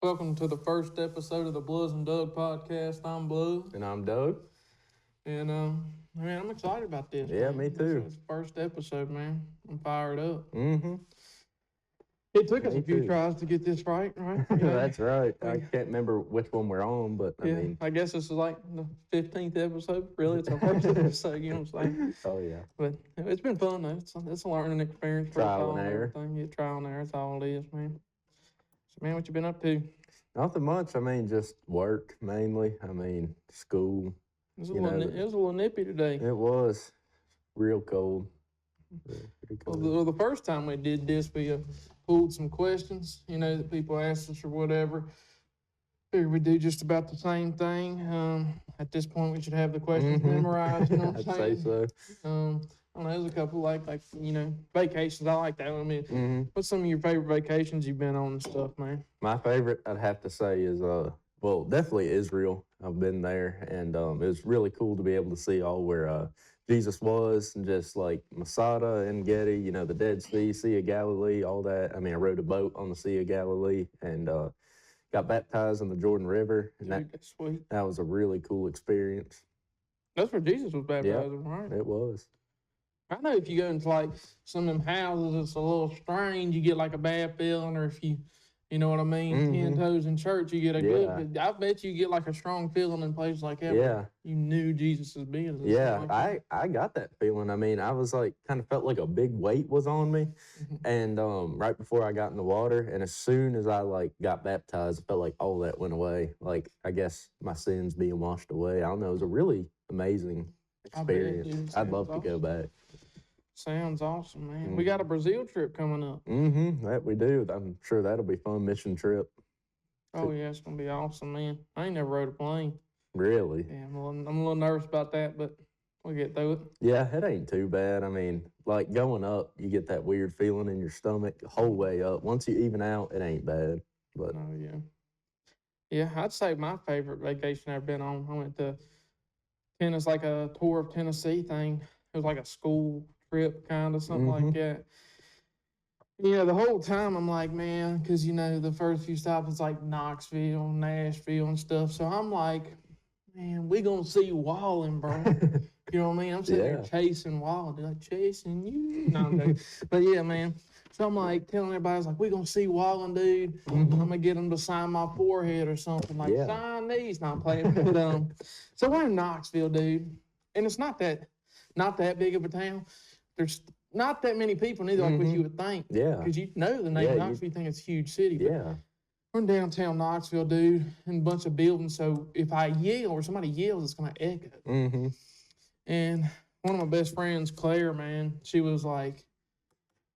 Welcome to the first episode of the Bluz and Doug podcast. I'm Bluz, And I'm Doug. and man, I'm excited about this. Yeah, man. me too. It's the first episode, man. I'm fired up. Mm-hmm. It took us Me a few too. tries to get this right? That's right. I we- can't remember which one we're on, but I yeah. mean, I guess this is like the 15th episode. Really, it's our first episode. You know what I'm saying? oh yeah, But it's been fun though. It's a learning experience for us Trial all and error. everything. Yeah, trial and error. That's all it is, man. So, man, what you been up to? nothing much. I mean, just work mainly. I mean, school. It was a You little, know, it was a little nippy today. It was real cold. Pretty Well, cold. the first time we did this, we pulled some questions, that people asked us or whatever. Figured we do just about the same thing. At this point, we should have the questions memorized. You know what I'm I'd saying? say so. I don't know. There's a couple like vacations. I like that. I mean, what's some of your favorite vacations you've been on and stuff, man? My favorite, I'd have to say, is well, definitely Israel. I've been there, and it was really cool to be able to see all where Jesus was, and just like Masada and Getty, the Dead Sea, Sea of Galilee, all that. I mean, I rode a boat on the Sea of Galilee, and got baptized in the Jordan River, and Dude, that's sweet. that was a really cool experience. That's where Jesus was baptized, right? It was. I know if you go into like some of them houses, it's a little strange. You get like a bad feeling, or if you know what I mean, 10 toes in church, you get a good. But I bet you get like a strong feeling in places like that. Yeah. You knew Jesus' being. Yeah, I got that feeling. I mean, I was like, kind of felt like a big weight was on me, and right before I got in the water, and as soon as I like got baptized, it felt like all that went away. Like I guess my sins being washed away. I don't know. It was a really amazing experience. I'd love to go back. Sounds awesome, man. We got a Brazil trip coming up. That we do. I'm sure that'll be fun mission trip. Oh yeah, it's gonna be awesome, man. I ain't never rode a plane. Really? Yeah, I'm a little nervous about that, but we'll get through it. Yeah, it ain't too bad. I mean, like going up, you get that weird feeling in your stomach the whole way up. Once you even out, it ain't bad. But oh yeah, yeah. I'd say my favorite vacation I've been on. I went to Tennessee, like a tour of Tennessee thing. It was like a school trip, kind of something like that. The whole time I'm like, man, because the first few stops it's like Knoxville, Nashville, and stuff. So I'm like, man, we gonna see Wallen, bro. You know what I mean? I'm sitting there chasing Wallen, like chasing you. No, I'm joking. But yeah, man. So I'm like telling everybody, I was like, we gonna see Wallen, dude. I'm gonna get them to sign my forehead or something. Like, sign these. Not playing. But, so we're in Knoxville, dude, and it's not that big of a town. There's not that many people neither, like what you would think. Yeah. Because the name of Knoxville, you think it's a huge city. But yeah. we're in downtown Knoxville, dude, and a bunch of buildings. So if I yell or somebody yells, it's gonna echo. And one of my best friends, Claire, man, she was like,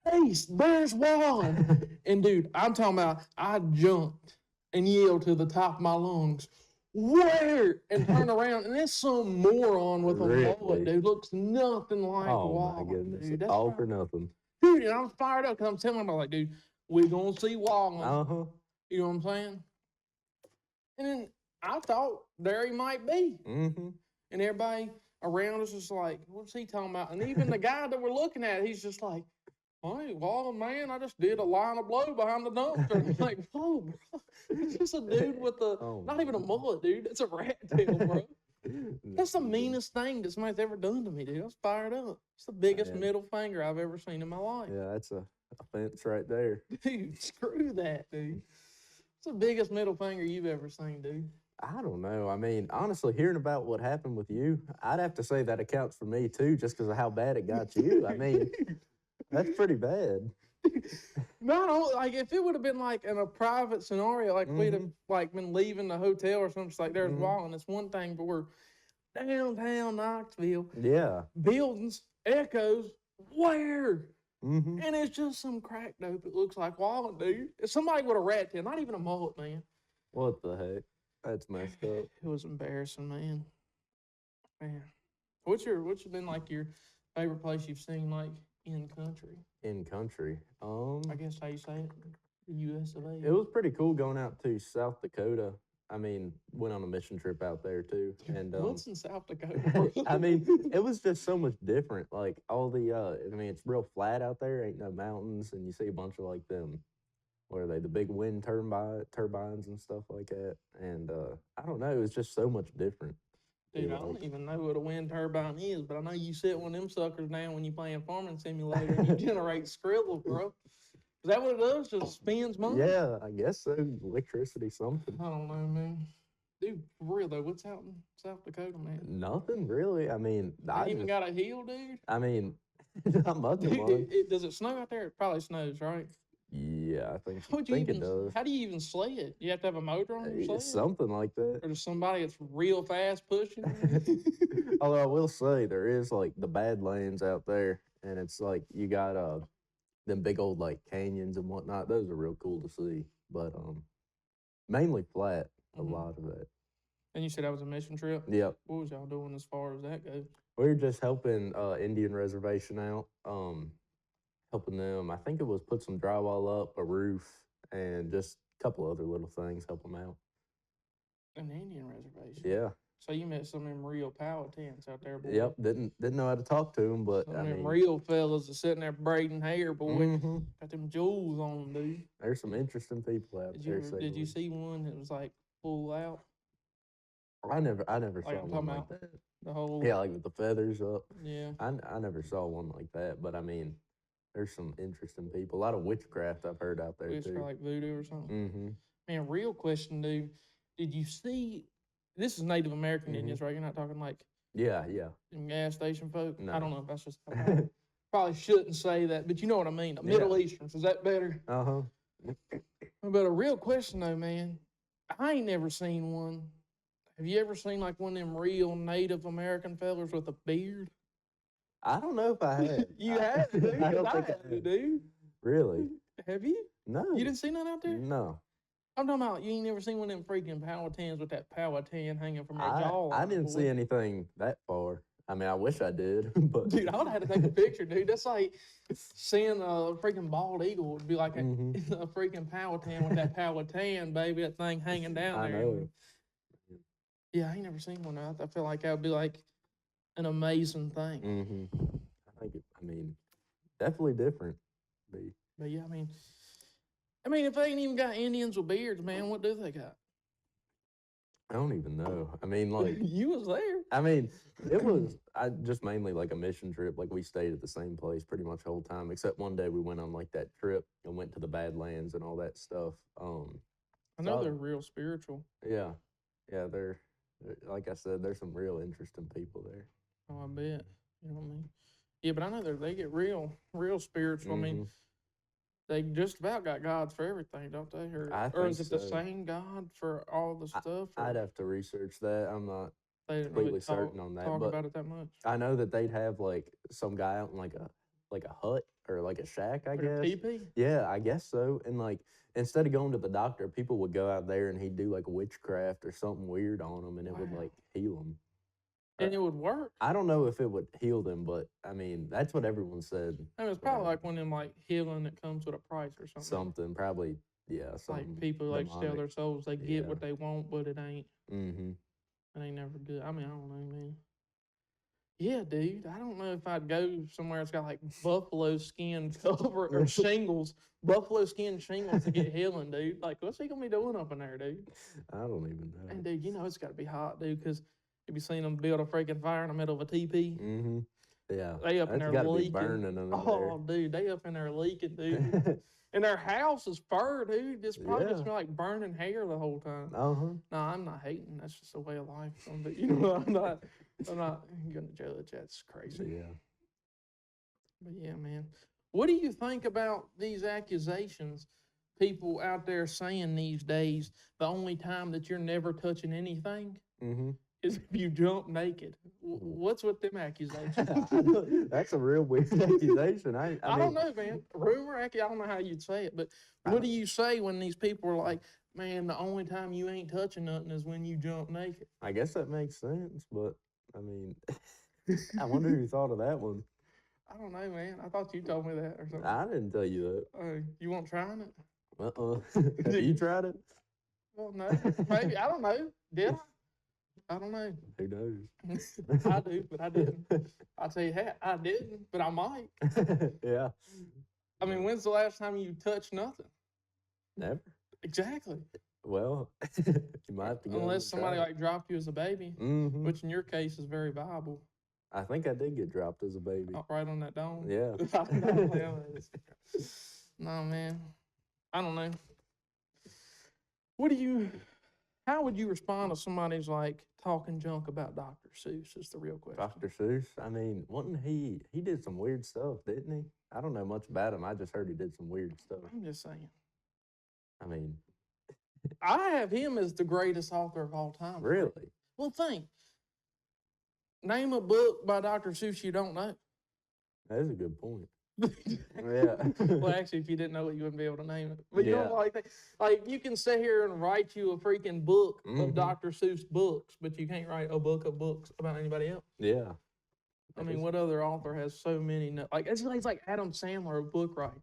"Hey, there's Wallen." And dude, I'm talking about, I jumped and yelled to the top of my lungs, "Where?" And turn around, and there's some moron with a mullet, dude. Looks nothing like Wallen. My goodness. Dude, All for nothing. Dude, and I'm fired up because I'm telling them, like, dude, we're going to see Wallen. You know what I'm saying? And then I thought there he might be. And everybody around us is like, what's he talking about? And even the guy that we're looking at, he's just like, "Hey, Wallen, man, I just did a line of blow behind the dumpster." I'm like, whoa, bro. It's just a dude with not even a mullet, dude. It's a rat tail, bro. That's the meanest thing that somebody's ever done to me, dude. I was fired up. It's the biggest middle finger I've ever seen in my life. Yeah, that's a offense right there. Dude, screw that, dude. It's the biggest middle finger you've ever seen, dude. I don't know. I mean, honestly, hearing about what happened with you, I'd have to say that accounts for me too, just because of how bad it got you. I mean, that's pretty bad. No, like if it would have been like in a private scenario, like we'd have like been leaving the hotel or something, just like there's Wallen. It's one thing, but we're downtown Knoxville. Yeah. Buildings, echoes, where? And it's just some crack dope. It looks like Wallen, dude. It's somebody with a rat tail, not even a mullet, man. What the heck? That's messed up. It was embarrassing, man. Man, what's been like your favorite place you've seen like in country? In country, I guess how you say it, the U.S. of A. It was pretty cool going out to South Dakota. I mean, went on a mission trip out there too. And what's in South Dakota? I mean, it was just so much different. Like all the, I mean, it's real flat out there. Ain't no mountains, and you see a bunch of like them what are they? The big wind turbines and stuff like that. And I don't know. It's just so much different. Dude, I don't even know what a wind turbine is, but I know you set one of them suckers down when you playing Farming Simulator and you generate scribble, bro. Is that what it does? Just spins money? Yeah, I guess so. Electricity, something. I don't know, man. Dude, for real though, what's out in South Dakota, man? Nothing really. I mean, Ain't even got a hill, dude. I mean, not much of Dude, one. does it snow out there? It probably snows, right? Yeah, I think How would you think even? it does. How do you even sled? You have to have a motor on your sled, Something like that. or just somebody that's real fast pushing. Although I will say there is like the Badlands out there, and it's like you got them big old like canyons and whatnot. Those are real cool to see, but mainly flat. A lot of it. And you said that was a mission trip. Yep. What was y'all doing as far as that goes? We were just helping Indian reservation out. Helping them. I think it was put some drywall up, a roof, and just a couple other little things. Help them out. An Indian reservation. Yeah. So you met some of them real Powhatans out there, boy. Yep. Didn't know how to talk to them, but some of them real fellas are sitting there braiding hair, boy. Got them jewels on them, dude. There's some interesting people out there. Did you see one that was like full out? I never Like saw one like that. The whole like with the feathers up. Yeah. I never saw one like that, but I mean, there's some interesting people. A lot of witchcraft I've heard out there too. Like voodoo or something. Man, real question, dude. Did you see? This is Native American Indians, right? You're not talking like yeah, them gas station folk. No. I don't know if that's just probably shouldn't say that, but you know what I mean. The Middle Easterns, is that better? But a real question though, man, I ain't never seen one. Have you ever seen like one of them real Native American fellas with a beard? I don't know if I have. You have, dude? I don't think I have, dude. Really? Have you? No. You didn't see none out there? No. I'm talking about you ain't never seen one of them freaking Powhatans with that Powhatan hanging from their jaw. I didn't see anything that far. I mean, I wish I did, but dude, I would have had to take a picture, dude. That's like seeing a freaking bald eagle would be like a freaking Powhatan with that Powhatan, baby, that thing hanging down there. I know. Yeah, I ain't never seen one. I feel like that would be like an amazing thing. I mean, definitely different. But yeah, I mean, if they ain't even got Indians with beards, man, what do they got? I don't even know. I mean, like you was there. I mean, it was just mainly like a mission trip. Like we stayed at the same place pretty much the whole time, except one day we went on like that trip and went to the Badlands and all that stuff. I know they're real spiritual. Yeah, they're like I said, there's some real interesting people there. Oh, I bet. You know what I mean? Yeah, but I know they get real spiritual. I mean, they just about got gods for everything, don't they? Or is it the same God for all the stuff? I'd have to research that. I'm not completely really certain on that. Talk but about it that much. I know that they'd have like some guy out in like a hut or like a shack, I guess. A teepee? Yeah, I guess so. And like instead of going to the doctor, people would go out there and he'd do like witchcraft or something weird on them, and it would like heal them. And it would work. I don't know if it would heal them, but I mean that's what everyone said. I mean, it's probably like one of them like healing that comes with a price or something. Something probably, yeah. Something like people like sell their souls, they get what they want, but it ain't. And they never good. I mean, I don't know, man. Yeah, dude. I don't know if I'd go somewhere that's got like buffalo skin cover or shingles, buffalo skin shingles to get healing, dude. Like, what's he gonna be doing up in there, dude? I don't even know. And dude, you know it's got to be hot, dude, because you be seeing them build a freaking fire in the middle of a teepee. Yeah, they up in there leaking. Burning dude, they up in there leaking, dude. And their house is fur, dude. It's probably just smell like burning hair the whole time. No, I'm not hating. That's just a way of life. But you know, I'm not gonna judge. That's crazy. Yeah. But yeah, man. What do you think about these accusations? People out there saying these days the only time that you're never touching anything is if you jump naked. What's with them accusations? That's a real weird accusation. I don't know, man. Rumor, I don't know how you'd say it, but what do you say when these people are like, man, the only time you ain't touching nothing is when you jump naked? I guess that makes sense, but I mean, I wonder who thought of that one. I don't know, man. I thought you told me that or something. I didn't tell you that. You want trying it? Have you tried it? Well, no. Maybe. I don't know. Did I? I don't know. Who knows? I do, but I didn't. I'll tell you that. I didn't, but I might. Yeah. I mean, when's the last time you touched nothing? Never. Exactly. Well, you might have to go Unless and try somebody it. like dropped you as a baby, Mm-hmm. which in your case is very viable. I think I did get dropped as a baby. Right on that dome. Yeah. No, man. I don't know. What do you? How would you respond to somebody's like talking junk about Dr. Seuss? Is the real question. Dr. Seuss. I mean, wasn't he did some weird stuff, didn't he? I don't know much about him. I just heard he did some weird stuff. I'm just saying. I mean, I have him as the greatest author of all time. really? Well, think. Name a book by Dr. Seuss you don't know. That is a good point. Yeah. Well, actually, if you didn't know it, you wouldn't be able to name it. But you Yeah. know, like you can sit here and write you a freaking book of Dr. Seuss books, but you can't write a book of books about anybody else. Yeah. I mean, what other author has so many? Like it's like Adam Sandler, a book writer.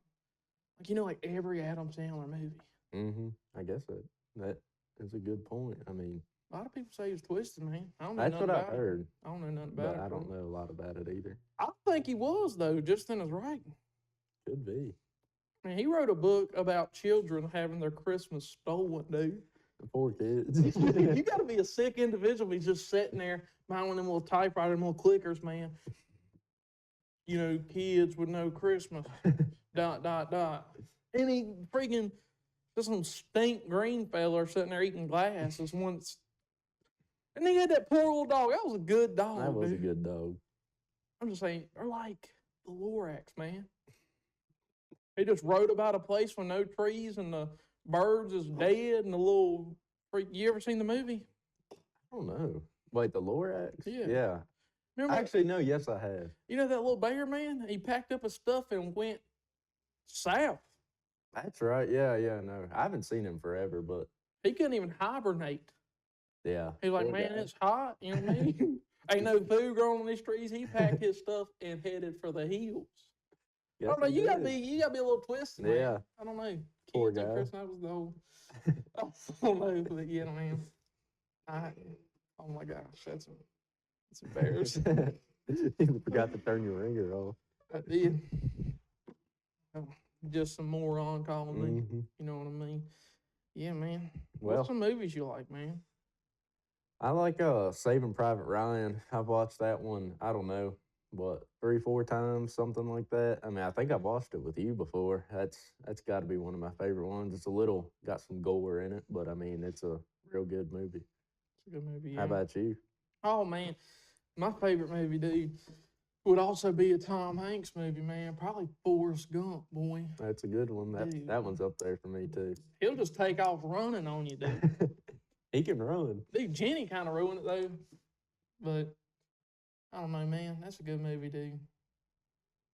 Like like every Adam Sandler movie. I guess that is a good point. I mean, A lot of people say he was twisted, man. I don't know that's nothing what I've about it. heard. I don't know nothing But about it. I don't know a lot about it either. I think he was though, just in his writing. Could be. I mean, he wrote a book about children having their Christmas stolen, dude. The poor kids. You got to be a sick individual to be just sitting there behind one of them little typewriter, them little clickers, man. Kids with no Christmas. ... And he freaking just some stink green fella sitting there eating glasses once. And he had that poor little dog. That was a good dog. That was dude. a good dog. I'm just saying, they're like the Lorax, man. He just wrote about a place with no trees and the birds is dead and the little freak. You ever seen the movie? I don't know. Wait, the Lorax? Yeah. Remember Actually, no, yes, I have. You know that little bear, man? He packed up his stuff and went south. That's right. Yeah, no. I haven't seen him forever, but He couldn't even hibernate. yeah. He's like, man, it's hot. You know what I mean? Ain't no food growing on these trees. He packed his stuff and headed for the hills. I don't know. You gotta be a little twisted, man. Yeah. I don't know. Poor Kids guy. at Christmas, that was the whole. I don't know, but man. Oh my gosh, that's embarrassing. You forgot to turn your ringer off. I did. Oh, just some moron calling me. You know what I mean? Yeah, man. Well, what's some movies you like, man? I like Saving Private Ryan. I've watched that one, I don't know, what, 3-4 times, something like that. I mean, I think I've watched it with you before. That's got to be one of my favorite ones. It's got some gore in it, but I mean, it's a real good movie. It's a good movie, yeah. How about you? Oh, man. My favorite movie, dude, would also be a Tom Hanks movie, man. Probably Forrest Gump, boy. That's a good one. That one's up there for me, too. He'll just take off running on you, dude. He can run. Dude, Jenny kind of ruined it, though. But, I don't know, man. That's a good movie, dude.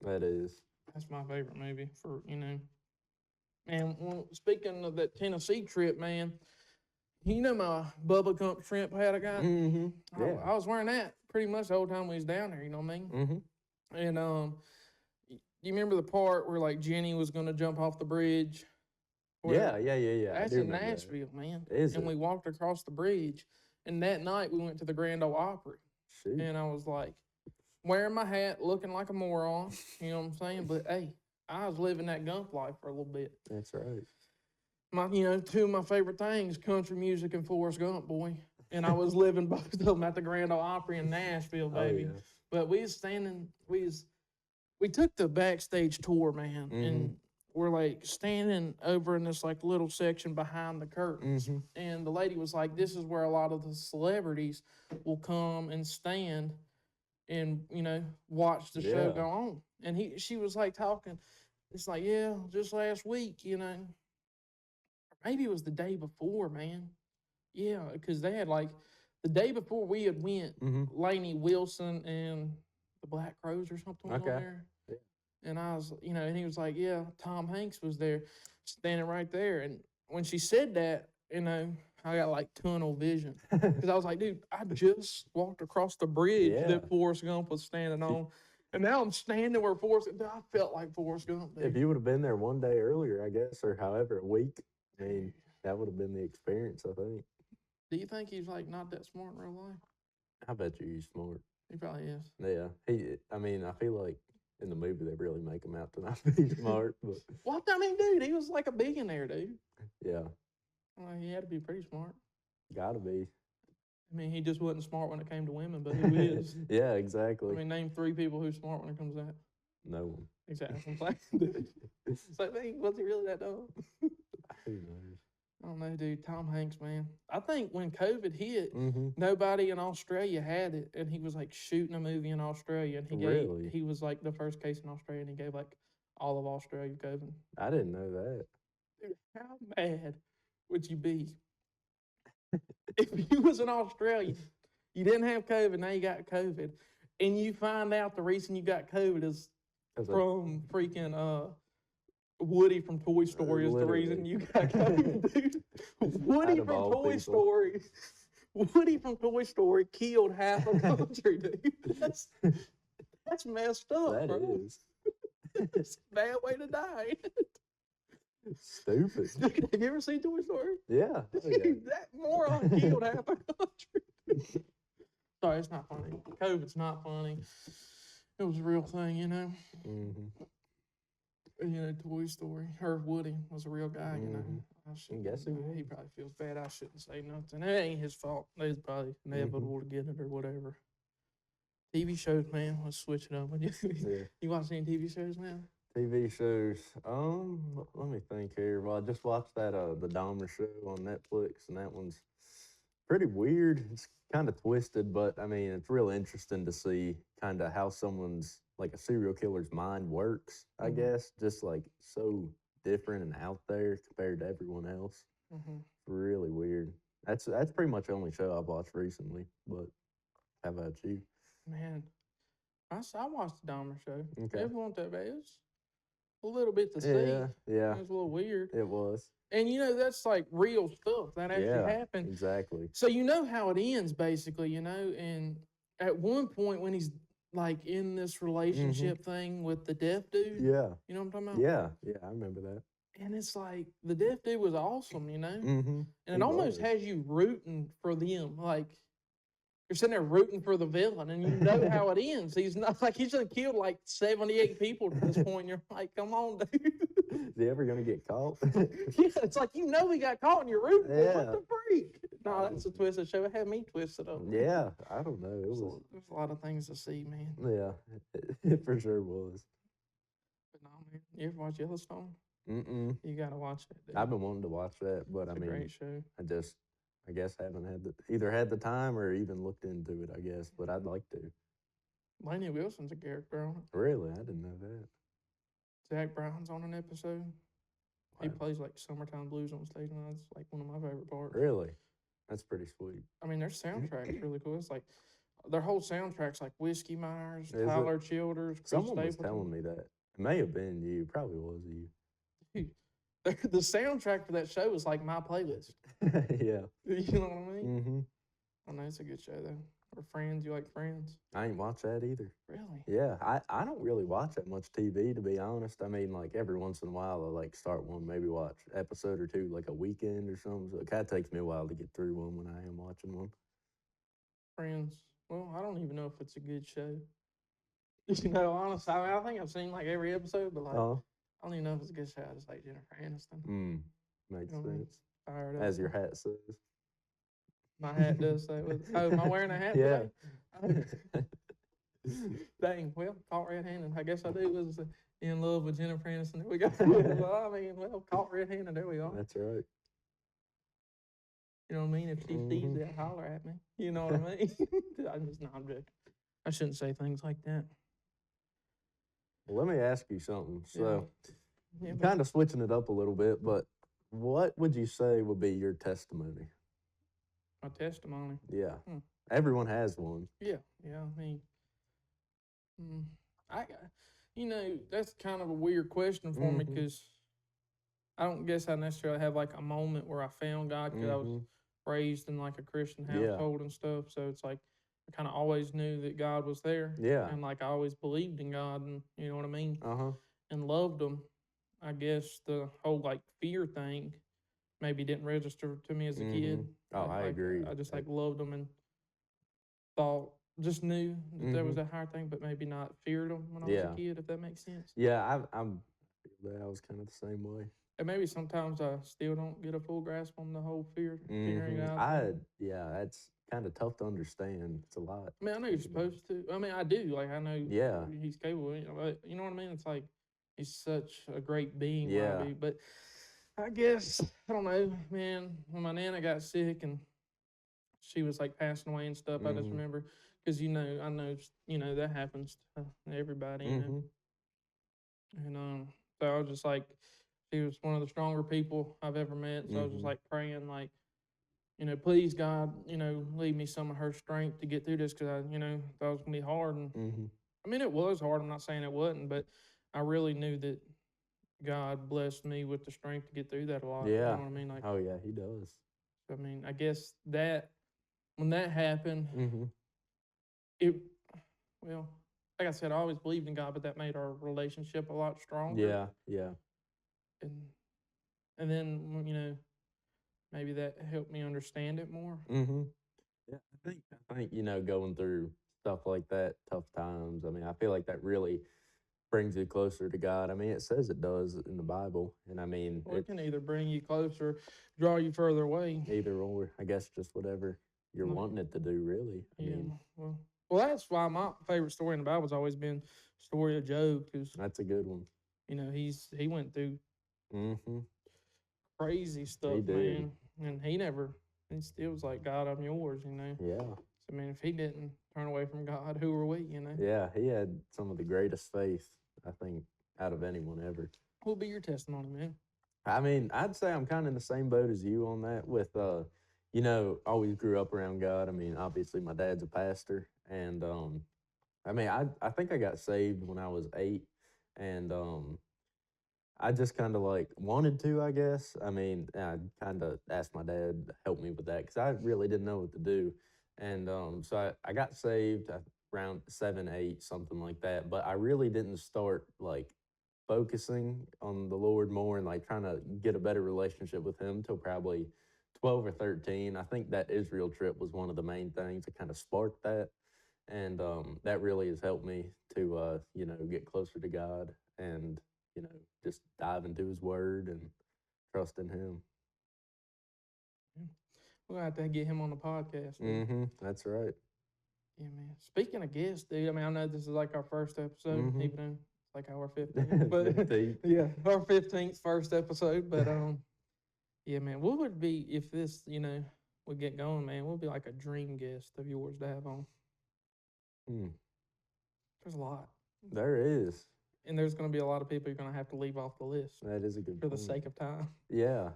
That is. That's my favorite movie for, Man, well, speaking of that Tennessee trip, man, my Bubba Gump shrimp hat I got? Yeah. I was wearing that pretty much the whole time we was down there, you know what I mean? And you remember the part where like Jenny was gonna jump off the bridge? Yeah. That's in Nashville, man. And we walked across the bridge, and that night we went to the Grand Ole Opry. Shoot. And I was like, wearing my hat, looking like a moron, you know what I'm saying? But hey, I was living that Gump life for a little bit. That's right. Two of my favorite things, country music and Forrest Gump, boy. And I was living both of them at the Grand Ole Opry in Nashville, baby. Oh, yeah. But we took the backstage tour, man, and we're like standing over in this like little section behind the curtains. And the lady was like, this is where a lot of the celebrities will come and stand and, watch the show go on. And she was like talking, it's like, yeah, just last week, maybe it was the day before, man. Yeah, because they had like the day before we had went, Lainey Wilson and the Black Crows or something was on there. Yeah. And I was, and he was like, yeah, Tom Hanks was there, standing right there. And when she said that, I got like tunnel vision. Because I was like, dude, I just walked across the bridge that Forrest Gump was standing on. And now I'm standing where I felt like Forrest Gump. Dude. If you would have been there one day earlier, I guess, or however, a week, I mean, that would have been the experience, I think. Do you think he's like not that smart in real life? I bet you he's smart. He probably is. Yeah. I feel like in the movie they really make him out to not be smart. But What? I mean, dude, he was like a billionaire, dude. Yeah, Well, he had to be pretty smart. gotta be. I mean, he just wasn't smart when it came to women, but who is? Yeah, I exactly. mean, name 3 people who's smart when it comes to that. No one. Exactly. I'm like, it's like, man, was he really that dumb? Who knows? I don't know, dude. Tom Hanks, man. I think when COVID hit, Mm-hmm. nobody in Australia had it, and he was like shooting a movie in Australia, and Really? he was like the first case in Australia, and he gave like all of Australia COVID. I didn't know that. Dude, how mad would you be if you was in Australia, you didn't have COVID, now you got COVID, and you find out the reason you got COVID is 'Cause from freaking Woody from Toy Story is the reason literally. you got COVID, dude. Woody Out of from all Toy people. Story. Woody from Toy Story killed half a country, dude. That's messed up, That bro. is It's a bad way to die. stupid. Dude, have you ever seen Toy Story? Yeah. Oh, yeah. Dude, that moron killed half a country. Sorry, it's not funny. COVID's not funny. It was a real thing, you know. Mm-hmm. You know, Toy Story or Woody was a real guy. You know, Mm-hmm. I shouldn't. Guess he was. He probably feels bad. I shouldn't say nothing. It ain't his fault. It's probably inevitable to get it or whatever. TV shows, man. Let's switch it up. Yeah. You watch any TV shows now? TV shows. Let me think here. Well, I just watched that the Dahmer show on Netflix, and that one's pretty weird. It's kind of twisted, but I mean, it's real interesting to see kind of how someone's like a serial killer's mind works. I guess just like so different and out there compared to everyone else. It's really weird. That's pretty much the only show I've watched recently. But how about you? Man, I watched the Dahmer show. Okay. It wasn't that bad. It was a little bit to see. Yeah. It was a little weird. It was. And you know, that's like real stuff that actually happened. Exactly. So you know how it ends, basically, you know. And at one point, when he's like in this relationship thing with the deaf dude, Yeah. you know what I'm talking about? Yeah, I remember that. And it's like the deaf dude was awesome, you know. Mm-hmm. And it almost has you rooting for them, like you're sitting there rooting for the villain, and you know how it ends. He's not like he's just killed like 78 people at this point. And you're like, come on, dude. Is he ever gonna get caught? Yeah, it's like you know he got caught and you're rooting for him. Yeah. What the freak? No, that's a twisted show. It had me twisted up. Yeah, I don't know. It was. There's a lot of things to see, man. Yeah, it for sure was. But no, man. You ever watch Yellowstone? Mm-mm. You gotta watch it. Dude. I've been wanting to watch that, but It's I a mean, great show. I guess haven't either had the time or even looked into it. I guess, but I'd like to. Lainey Wilson's a character on it. Really, I didn't know that. Zach Bryan's on an episode. He Wow. plays like Summertime Blues on stage, and that's like one of my favorite parts. Really, that's pretty sweet. I mean, their soundtrack's really cool. It's like their whole soundtrack's like Whiskey Myers, Is it? Tyler Childers, Chris Someone was Stapleton. telling me that. It may have been you. Probably was you. Dude, the soundtrack for that show was like my playlist. Yeah. You know what I mean? Mm-hmm. I know it's a good show though. Or Friends, you like Friends? I ain't watched that either. Really? Yeah, I don't really watch that much TV, to be honest. I mean, like every once in a while, I like start one, maybe watch episode or two, like a weekend or something. So it kind of takes me a while to get through one when I am watching one. Friends. Well, I don't even know if it's a good show. You know, honestly, I think I've seen like every episode, but like I don't even know if it's a good show. I just like Jennifer Aniston. Makes You know what I mean? sense. Fired up. As your hat says. My hat does say, am I wearing a hat Yeah. today? Dang, well, caught red-handed. I guess I do was in love with Jennifer Aniston. There we go. Well, I mean, caught red-handed. There we are. That's right. You know what I mean? If she sees it, holler at me. You know what I mean? I'm joking. I shouldn't say things like that. Well, let me ask you something. So, Yeah, kind of switching it up a little bit, but what would you say would be your testimony? my testimony. Yeah. Everyone has one. Yeah, I mean, you know, that's kind of a weird question for me because I don't guess I necessarily have like a moment where I found God because I was raised in like a Christian household and stuff. So it's like I kind of always knew that God was there. Yeah. And like I always believed in God, and you know what I mean? And loved Him. I guess the whole like fear thing maybe didn't register to me as a kid. Oh, I agree. I just like loved them and just knew that there was a higher thing, but maybe not feared them when I was a kid, if that makes sense. Yeah, I was kind of the same way. And maybe sometimes I still don't get a full grasp on the whole fearing Mhm. God thing. Yeah, that's kinda tough to understand. It's a lot I mean, I know to you're think about. supposed to. I mean, I do. Like, I know Yeah, he's capable. But you know what I mean? It's like he's such a great being, yeah. Robbie. But I guess I don't know, man. When my nana got sick and she was like passing away and stuff, I just Mhm, remember because I know, that happens to everybody, mhm. and so I was just like, she was one of the stronger people I've ever met. So I was just Mhm. like praying, like, please God, leave me some of her strength to get through this because thought it was gonna be hard. And Mhm. I mean, it was hard. I'm not saying it wasn't, but I really knew that God blessed me with the strength to get through that a lot. You know Yeah. what I mean? Like, Oh, yeah, he does. I mean, I guess that when that happened, Mhm. it, well, like I said, I always believed in God, but that made our relationship a lot stronger. Yeah, yeah. And and then maybe that helped me understand it more. Mhm. Yeah, I think, going through stuff like that, tough times, I mean, I feel like that really brings you closer to God. I mean, it says it does in the Bible, and I mean, Well, it it's can either bring you closer, draw you further away. either or. I guess just whatever you're Like, wanting it to do, really. I yeah, mean, well, that's why my favorite story in the Bible has always been the story of Job, because that's a good one. he went through Mhm. crazy He stuff, did. man, and he still was like, God, I'm yours. Yeah. So, I mean, if he didn't turn away from God, who are we? Yeah, he had some of the greatest faith, I think, out of anyone ever. What will be your testimony, man? I mean, I'd say I'm kind of in the same boat as you on that with always grew up around God. I mean, obviously my dad's a pastor and I mean, I think I got saved when I was 8 and I just kind of like wanted to, I guess. I mean, I kind of asked my dad to help me with that because I really didn't know what to do. And so I got saved around 7, 8, something like that. But I really didn't start like focusing on the Lord more and like trying to get a better relationship with Him till probably 12 or 13. I think that Israel trip was one of the main things that kind of sparked that. And that really has helped me to, get closer to God and, just dive into His Word and trust in Him. Yeah. We're gonna have to get him on the podcast, dude. That's right. Yeah, man. Speaking of guests, dude, I mean, I know this is like our first episode, Mm-hmm. even though it's like our 15th, but 15. yeah, our 15th first episode. But yeah, man, what would be if this, would get going, man? What would be like a dream guest of yours to have on? Hmm. There's a lot, There is. and there's gonna be a lot of people you're gonna have to leave off the list That is a good for the point. sake of time. Yeah.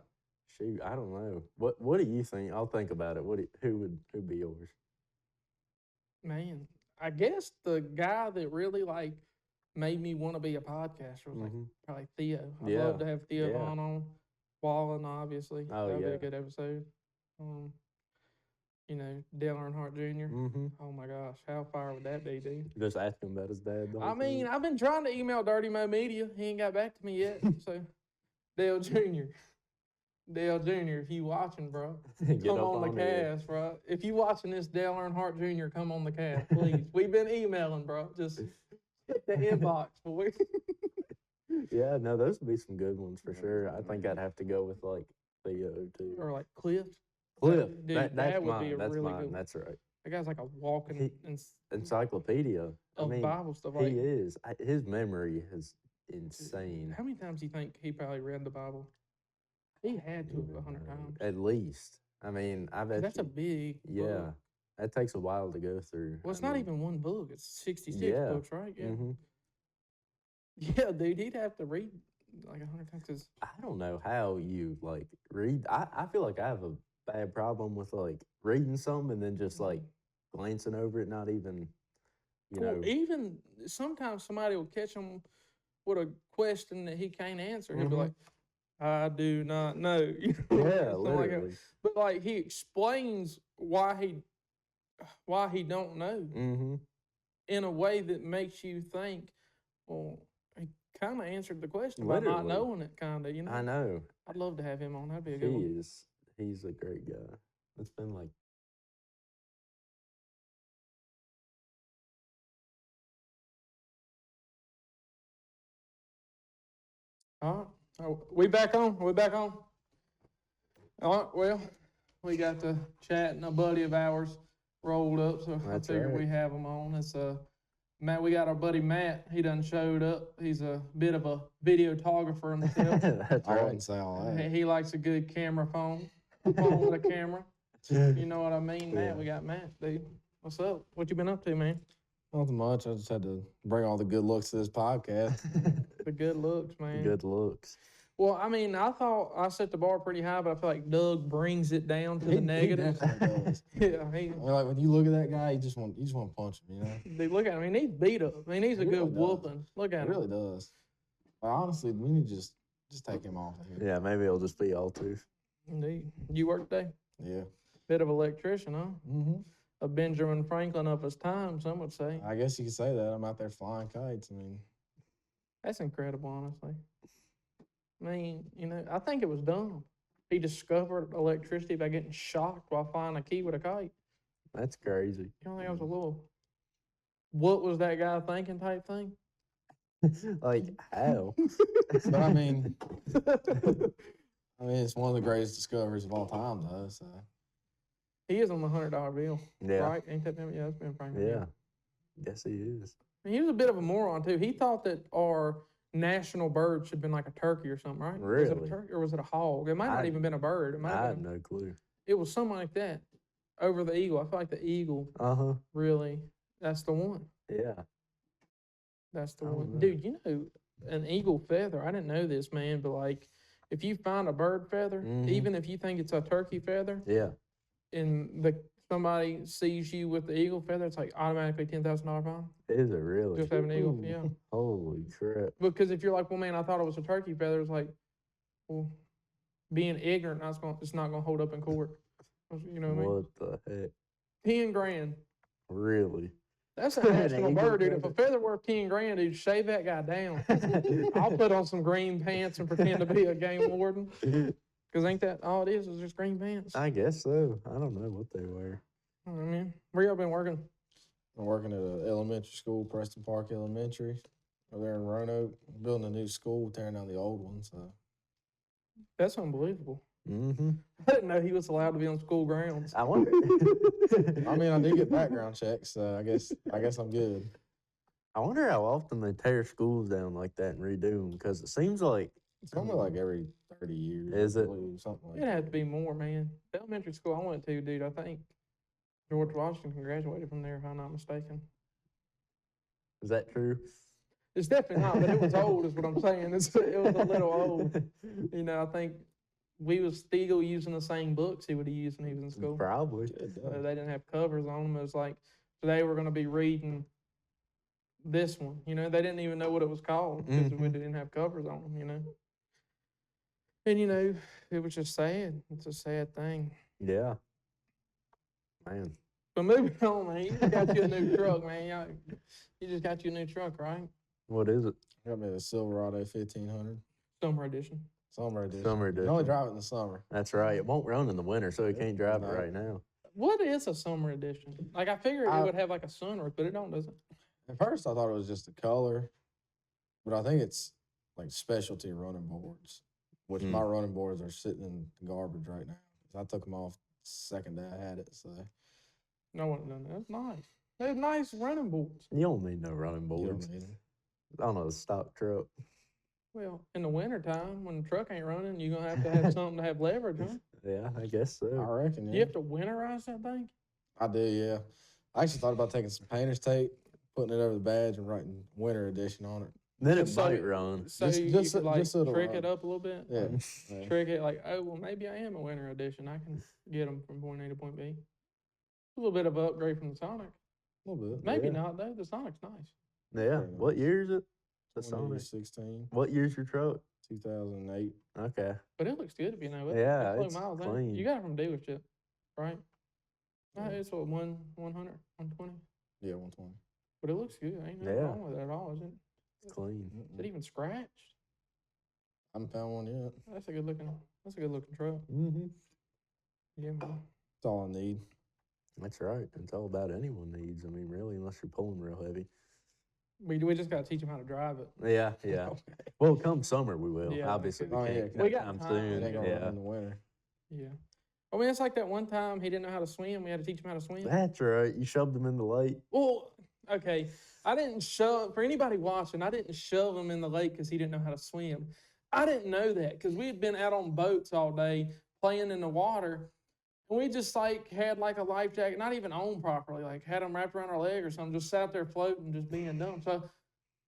Shoot, I don't know. What do you think? I'll think about it. Who'd be yours? Man, I guess the guy that really like made me want to be a podcaster was like Mm-hmm. probably Theo. I'd love Yeah. to have Theo Yeah. Vaughn on. Wallen, obviously. Oh That would be a yeah. good episode. Um, Dale Earnhardt Jr. Mm-hmm. Oh my gosh, how fire would that be, dude? Just ask him about his dad the I whole mean, time. I've been trying to email Dirty Mo Media. He ain't got back to me yet. So, Dale Jr. Dale Jr., if you watching, bro, Get come up on the on here. cast, bro. If you watching this, Dale Earnhardt Jr., come on the cast, please. We've been emailing, bro. Just hit the inbox, boy. Yeah, no, those would be some good ones for sure. I think I'd Man. have to go with like Theo too. Or like Cliff. Cliff, Dude, that would be a That's really mine. good one. That's right. That guy's like a walking He encyclopedia. I of mean, Bible stuff. he Like, is. His memory is dude, insane. how many times do you think he probably read the Bible? He had to have 100 times. At least. I mean, I 'Cause bet that's a you. big book. Yeah, that takes a while to go through. Well, I it's not mean, even one book. It's 66 yeah. books, right? Yeah. hmm Yeah, dude, he'd have to read like 100 times. 'Cause I don't know how you like read. I feel like I have a bad problem with like reading something and then just like glancing over it, not even, you or know. even sometimes somebody will catch him with a question that he can't answer. He'll be hmm like, I do not know. Yeah, Something like that. literally. But like he explains why he don't know hmm in a way that makes you think, well, he kind of answered the question by not Literally. knowing it, I know. I'd love to have him on. That'd be a good He one. is. He's a great guy. It's been like All right. Oh, we back on? We back on? All right, well, we got the chat and a buddy of ours rolled up, so That's I figured right. we have him on. It's Matt. We got our buddy Matt. He done showed up. He's a bit of a videographer himself. That's I right. wouldn't say all that. He likes a good camera phone with a camera. You know what I mean, Matt? Yeah. We got Matt, dude. What's up? What you been up to, man? Nothing much. I just had to bring all the good looks to this podcast. The good looks, man. Good looks. Well, I mean, I thought I set the bar pretty high, but I feel like Doug brings it down to the negative. definitely does. Yeah, I mean, like when you look at that guy, you just want to punch him. You know, dude, look at him. He needs beat up. He needs a He good really does. whooping. Look at it him. really does. But honestly, we need to just take him off of here. Yeah, maybe it'll just be all two. Indeed. You work today? Yeah. Bit of electrician, huh? Mm-hmm. A Benjamin Franklin of his time, some would say. I guess you could say that. I'm out there flying kites. I mean, That's incredible, honestly. I mean, you know, I think it was dumb. He discovered electricity by getting shocked while flying a kite with a kite. That's crazy. You don't think that was a little, what was that guy thinking type thing? Like, how? but I mean, it's one of the greatest discoveries of all time, though. So He is on the $100 bill, Yeah. right? Ain't that him? Yeah, that's Ben Franklin. Yeah. Guess he is. And he was a bit of a moron too. He thought that our national bird should have been like a turkey or something, right? Was it a Really? turkey or was it a hog? It might not I- even been a bird. It might I have had been. no clue. It was something like that. Over the eagle. I feel like the eagle Uh-huh. really. That's the one. Yeah. That's the I one. don't know. Dude, you know, an eagle feather. I didn't know this, man, but like, if you find a bird feather, Mhm. even if you think it's a turkey feather, Yeah. and somebody sees you with the eagle feather, it's like automatically $10,000 fine. Is it really? Just have an eagle, Ooh. yeah. Holy crap. Because if you're like, well, man, I thought it was a turkey feather, it's like, well, being ignorant, it's not gonna hold up in court. You know what I mean? What the heck? 10 grand. Really? That's a An national eagle bird, dude. If a feather. feather worth 10 grand, dude, shave that guy down. I'll put on some green pants and pretend to be a game warden. Because ain't that all it is just green pants? I guess so. I don't know what they were. I mean, where y'all been working? I'm working at an elementary school, Preston Park Elementary. Over there in Roanoke, building a new school, tearing down the old one. So That's unbelievable. Mm-hmm. I didn't know he was allowed to be on school grounds. I wonder. I mean, I did get background checks, so I guess I'm good. I wonder how often they tear schools down like that and redo them, because it seems like It's only like every 30 years. Is I it? believe, something like It'd that. have to be more, man. The elementary school I went to, dude, I think George Washington graduated from there, if I'm not mistaken. is that true? It's definitely not, but it was old, is what I'm saying. It was a little old. You know, I think we was still using the same books he would have used when he was in school. Probably. They didn't have covers on them. It was like today we're going to be reading this one. You know, they didn't even know what it was called because we Mhm. didn't have covers on them. You know, and you know, it was just sad. It's a sad thing. Yeah. Man. But moving on, man, you just got you a new truck, man. You just got you a new truck, right? What is it? Got me a Silverado 1500 Summer edition. summer edition. Summer You can only edition. drive it in the summer. That's right. It won't run in the winter, so you can't drive it No. right now. What is a summer edition? Like I figured it would have like a sunroof, but it don't, does it? At first, I thought it was just the color, but I think it's like specialty running boards, which Hmm. my running boards are sitting in the garbage right now. I took them off the second day I had it. So No one done that. That's nice. They're nice running boards. You don't need no running you don't boards need 'em. on a stock truck. Well, in the wintertime, when the truck ain't running, you're going to have something to have leverage, huh? Yeah, I guess I so. reckon. You Yeah. have to winterize that thing? I do. Yeah. I actually thought about taking some painter's tape, putting it over the badge, and writing winter edition on it. Then it So- might run. So Just- you just could so- like just so it'll trick run. it up a little bit? Yeah. Like, Yeah. trick it like, oh, well, maybe I am a winter edition. I can get them from point A to point B. A little bit of an upgrade from the Sonic. A little bit. Maybe Yeah. not, though. The Sonic's nice. Yeah. Very What nice. year is it? The Sonic. 2016, What year's your truck? 2008. But Okay. it looks good if you know it. Yeah, low it's miles, ain't it? clean. You got it from dealership, right? No, Yeah. it's what, 100, 120? Yeah, 120. But it looks good. Ain't nothing Yeah. wrong with it at all, is it? It's clean. Is it even scratched? I haven't found one yet. That's a good looking truck. Mm-hmm. Yeah, man. That's all I need. That's right. It's all about anyone needs. I mean, really, unless you're pulling real heavy. We just got to teach him how to drive it. Yeah, yeah. Well, come summer we will. Yeah, Obviously, we okay. Oh, can't yeah, we got time time. soon. It ain't gonna Yeah. run in the winter. Yeah. I mean, it's like that one time he didn't know how to swim. We had to teach him how to swim. That's right. You shoved him in the lake. Well, okay. I didn't shove, for anybody watching, I didn't shove him in the lake because he didn't know how to swim. I didn't know that because we had been out on boats all day playing in the water. And we just like had like a life jacket, not even on properly, like had them wrapped around our leg or something, just sat there floating, just being dumb. So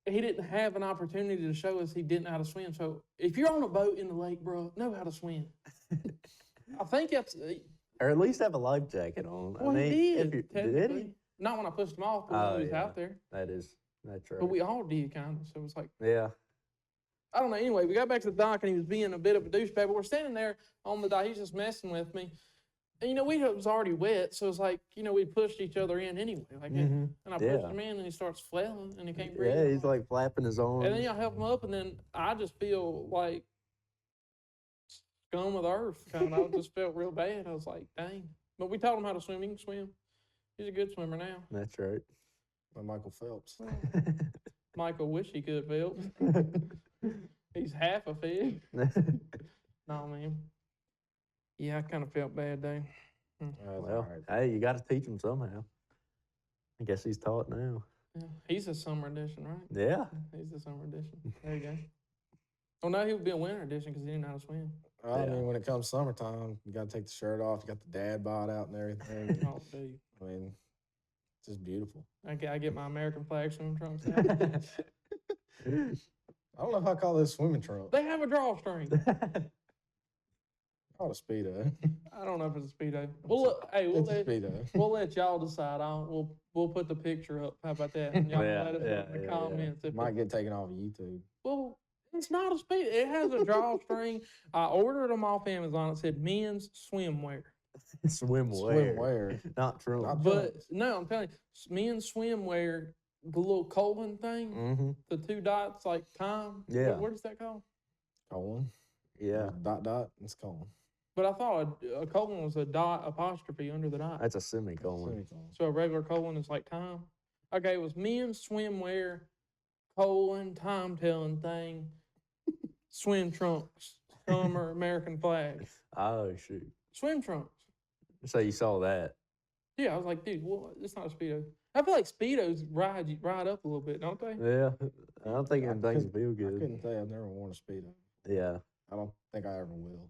he didn't have an opportunity to show us he didn't know how to swim. So if you're on a boat in the lake, bro, know how to swim. I think that's, Or at least have a life jacket on. well, I mean, he if did, you, did technically. he? Not when I pushed him off, but Oh, when he was yeah. out there. That's right. But we all did, kind of. So it was like, Yeah. I don't know. Anyway, we got back to the dock and he was being a bit of a douchebag. But we're standing there on the dock. He's just messing with me. And, it was already wet. So it's like, we pushed each other in anyway. Like, and I pushed Yeah. him in and he starts flailing and he can't breathe. Yeah, I'm he's like flapping his arms. and then I help him up and then I just feel like scum of the earth. Kind of. I just felt real bad. I was like, dang. But we taught him how to swim. He can swim. He's a good swimmer now. That's right. Like Michael Phelps. Michael wish he could, Phelps. He's half a fish. No, man. Yeah, I kind of felt bad though. Well, hey, you got to teach him somehow. I guess he's taught now. Yeah, he's a summer edition, right? Yeah. He's a summer edition. There you go. Oh, no, he would be a winter edition because he didn't know how to swim. I Yeah. mean, when it comes summertime, you got to take the shirt off. You got the dad bod out and everything. Oh, dude. I mean, it's just beautiful. I get my American flag swimming trunks out. I don't know if I call this swimming trunk. They have a drawstring. Call it a Speedo. I don't know if it's a Speedo. Well, look, hey, It's a Speedo. we'll let y'all decide. We'll put the picture up. How about that? And y'all Yeah, let us know in the yeah. comments. If Might get taken off of YouTube. well, it's not a Speedo. It has a drawstring. I ordered them off Amazon. It said men's swimwear. Swimwear. Swimwear. Not true. Not But no, I'm telling you, men's swimwear, the little colon thing, Mm-hmm. the two dots like time. Yeah. What is that called? Colon. Yeah. Dot. It's colon. But I thought a colon was a dot apostrophe under the dot. That's a semicolon. Semicolon. So a regular colon is like time. Okay, it was men's swimwear, colon, time telling thing, swim trunks, summer American flag, Oh, shoot. swim trunks. So you saw that. Yeah, I was like, dude, well, it's not a Speedo. I feel like Speedos ride up a little bit, don't they? Yeah. I don't think I anything's feel I good. couldn't say I've never worn a Speedo. Yeah. I don't think I ever will.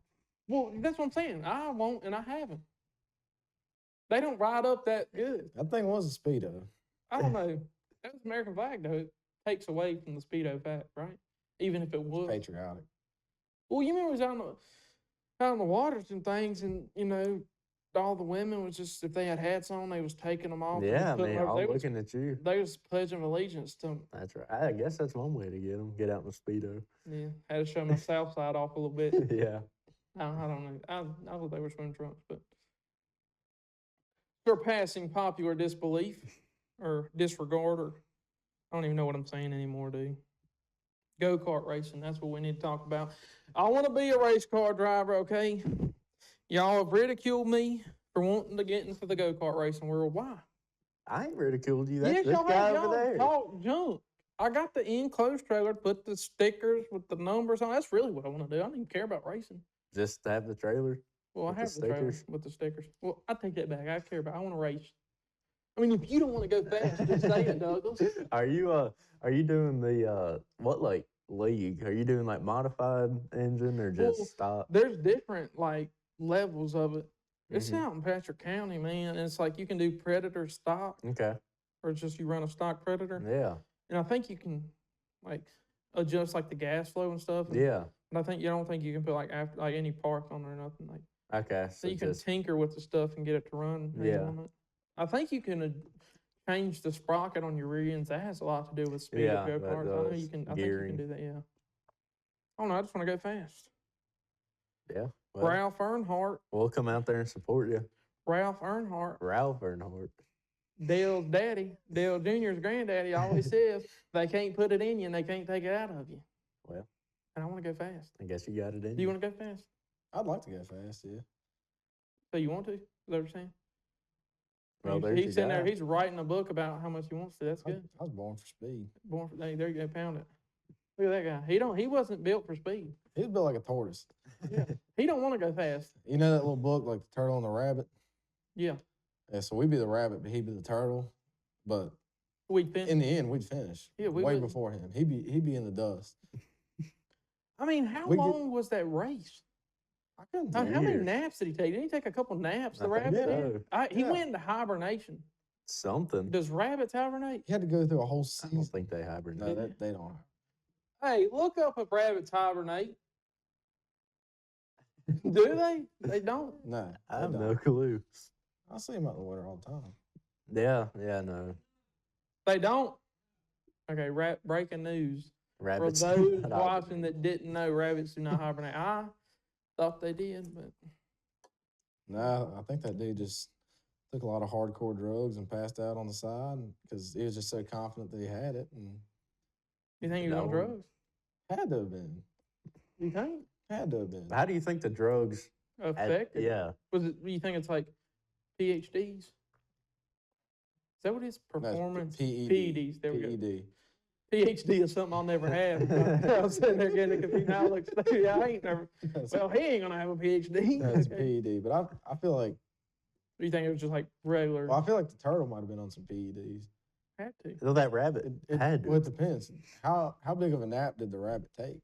Well, that's what I'm saying. I won't, and I haven't. They don't ride up that good. That thing was a Speedo. I don't know. That's American flag, though. It takes away from the Speedo fact, right? Even if it was. Patriotic. Well, you remember it was out in the waters and things, and, all the women was just, if they had hats on, they was taking them off. and Yeah, putting man. them over. I'm looking at you. They was pledging allegiance to, That's right. I guess that's one way to get them. Get out in the Speedo. yeah, had to show my south side off a little bit. Yeah. I don't know. I thought they were swim trunks, but surpassing popular disbelief or disregard, or I don't even know what I'm saying anymore, dude. Go-kart racing, that's what we need to talk about. I want to be a race car driver, okay? Y'all have ridiculed me for wanting to get into the go-kart racing world. Why? I ain't ridiculed you. That's Yes, this y'all guy have. over Y'all there. talk junk. I got the enclosed trailer, put the stickers with the numbers on. That's really what I want to do. I don't even care about racing. Just to have the trailer. Well, With I the have the trailer stickers? with the stickers. Well, I take that back. I care about. I want to race. I mean, if you don't want to go fast, just say it, Douglas. Are you doing the what like league? Are you doing like modified engine or just Well, stock? There's different like levels of it. It's Mhm. out in Patrick County, man. And it's like you can do Predator stock, Okay. or it's just you run a stock Predator. Yeah. And I think you can like adjust like the gas flow and stuff. And, Yeah. But I don't think you can put like after like any parts on there or nothing like. Okay. So you can just tinker with the stuff and get it to run. how you Yeah. want it. I think you can change the sprocket on your rear ends. That has a lot to do with speed Yeah, of go that karts. I know does. you can. I think you Gearing. can do that. Yeah. I don't know. I just want to go fast. yeah. Well, Ralph Earnhardt. we'll come out there and support you, Ralph Earnhardt. Ralph Earnhardt. Dale's daddy, Dale Jr.'s granddaddy, always says they can't put it in you and they can't take it out of you. Well. And I want to go fast. I guess you got it in. Do you want to go fast? I'd like to go fast, yeah. So you want to? Is that what you're saying? Well, there's He's your sitting there. guy. He's writing a book about how much he wants to. That's good. I was born for speed. Born for, hey, there you go, pound it. Look at that guy. He wasn't built for speed. He was built like a tortoise. Yeah. He don't want to go fast. You know that little book, like the turtle and the rabbit? Yeah. Yeah, so we'd be the rabbit, but he'd be the turtle. But We'd finish. in the end, we'd finish. Yeah, we way would. before him. He'd be in the dust. I mean, how We get- long was that race? I couldn't I tell mean, you. how many Years. naps did he take? Didn't he take a couple naps? The I think rabbit so. did. He Yeah. went into hibernation. Something. Does rabbits hibernate? He had to go through a whole I season. don't think they hibernate. No, they don't. Hey, look up if rabbits hibernate. Do they? They don't. No, I they have don't. no clue. I see him out in the winter all the time. Yeah, no. They don't. Okay, breaking news. Rabbits. For those not watching hibernate. that didn't know, rabbits do not hibernate. I thought they did, but No, I think that dude just took a lot of hardcore drugs and passed out on the side because he was just so confident that he had it and you think he was on No. drugs? had to have been. You think? Had to have been. How do you think the drugs? Affected? Yeah. Was it? You think it's like PhDs? Is that what it is? No, it's Performance PED. PEDs. There we go. PED. PhD is something I'll never have. I was sitting there getting confused. Now look, I ain't never. Well, he ain't gonna have a PhD. That's Okay. PED. But I feel like You think it was just like regular? I feel like the turtle might have been on some PEDs. Had to. Well, that rabbit had to. Well, it depends. How big of a nap did the rabbit take?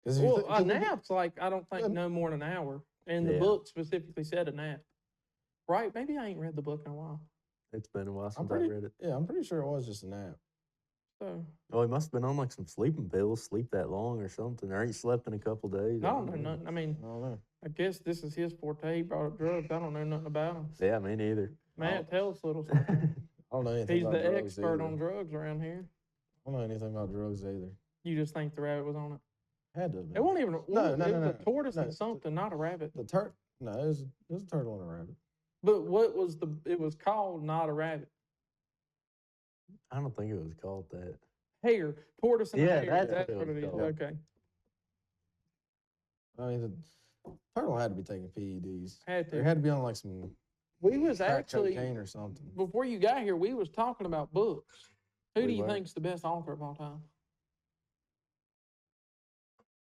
'Cause if you Well, thi- a 'cause if you- nap's like I don't think Yeah. no more than an hour, and the Yeah. book specifically said a nap. Right? Maybe I ain't read the book in a while. It's been a while I'm since pretty, I read it. yeah, I'm pretty sure it was just a nap. So Oh, he must have been on like some sleeping pills, sleep that long or something, or ain't slept in a couple days. I don't know nothing. I mean, I don't know. I guess this is his forte. He brought up drugs. I don't know nothing about him. Yeah, me neither. Matt, tell us a little something. I don't know anything He's about the drugs expert either. on drugs around here. I don't know anything about drugs either. You just think the rabbit was on it. Had to have been. It wasn't even. No, it no, was no, a no, tortoise no. and something, not a rabbit. No, it was a turtle and a rabbit. But what was the? It was called not a rabbit. I don't think it was called that. Hare, tortoise and a Yeah, hare. that's That's what what it it was is. called. Okay, I mean, the turtle had to be taking PEDs. had They to. had to be on like some We was crack actually cocaine or something. before you got here. We was talking about books. Who We do you were. think's the best author of all time?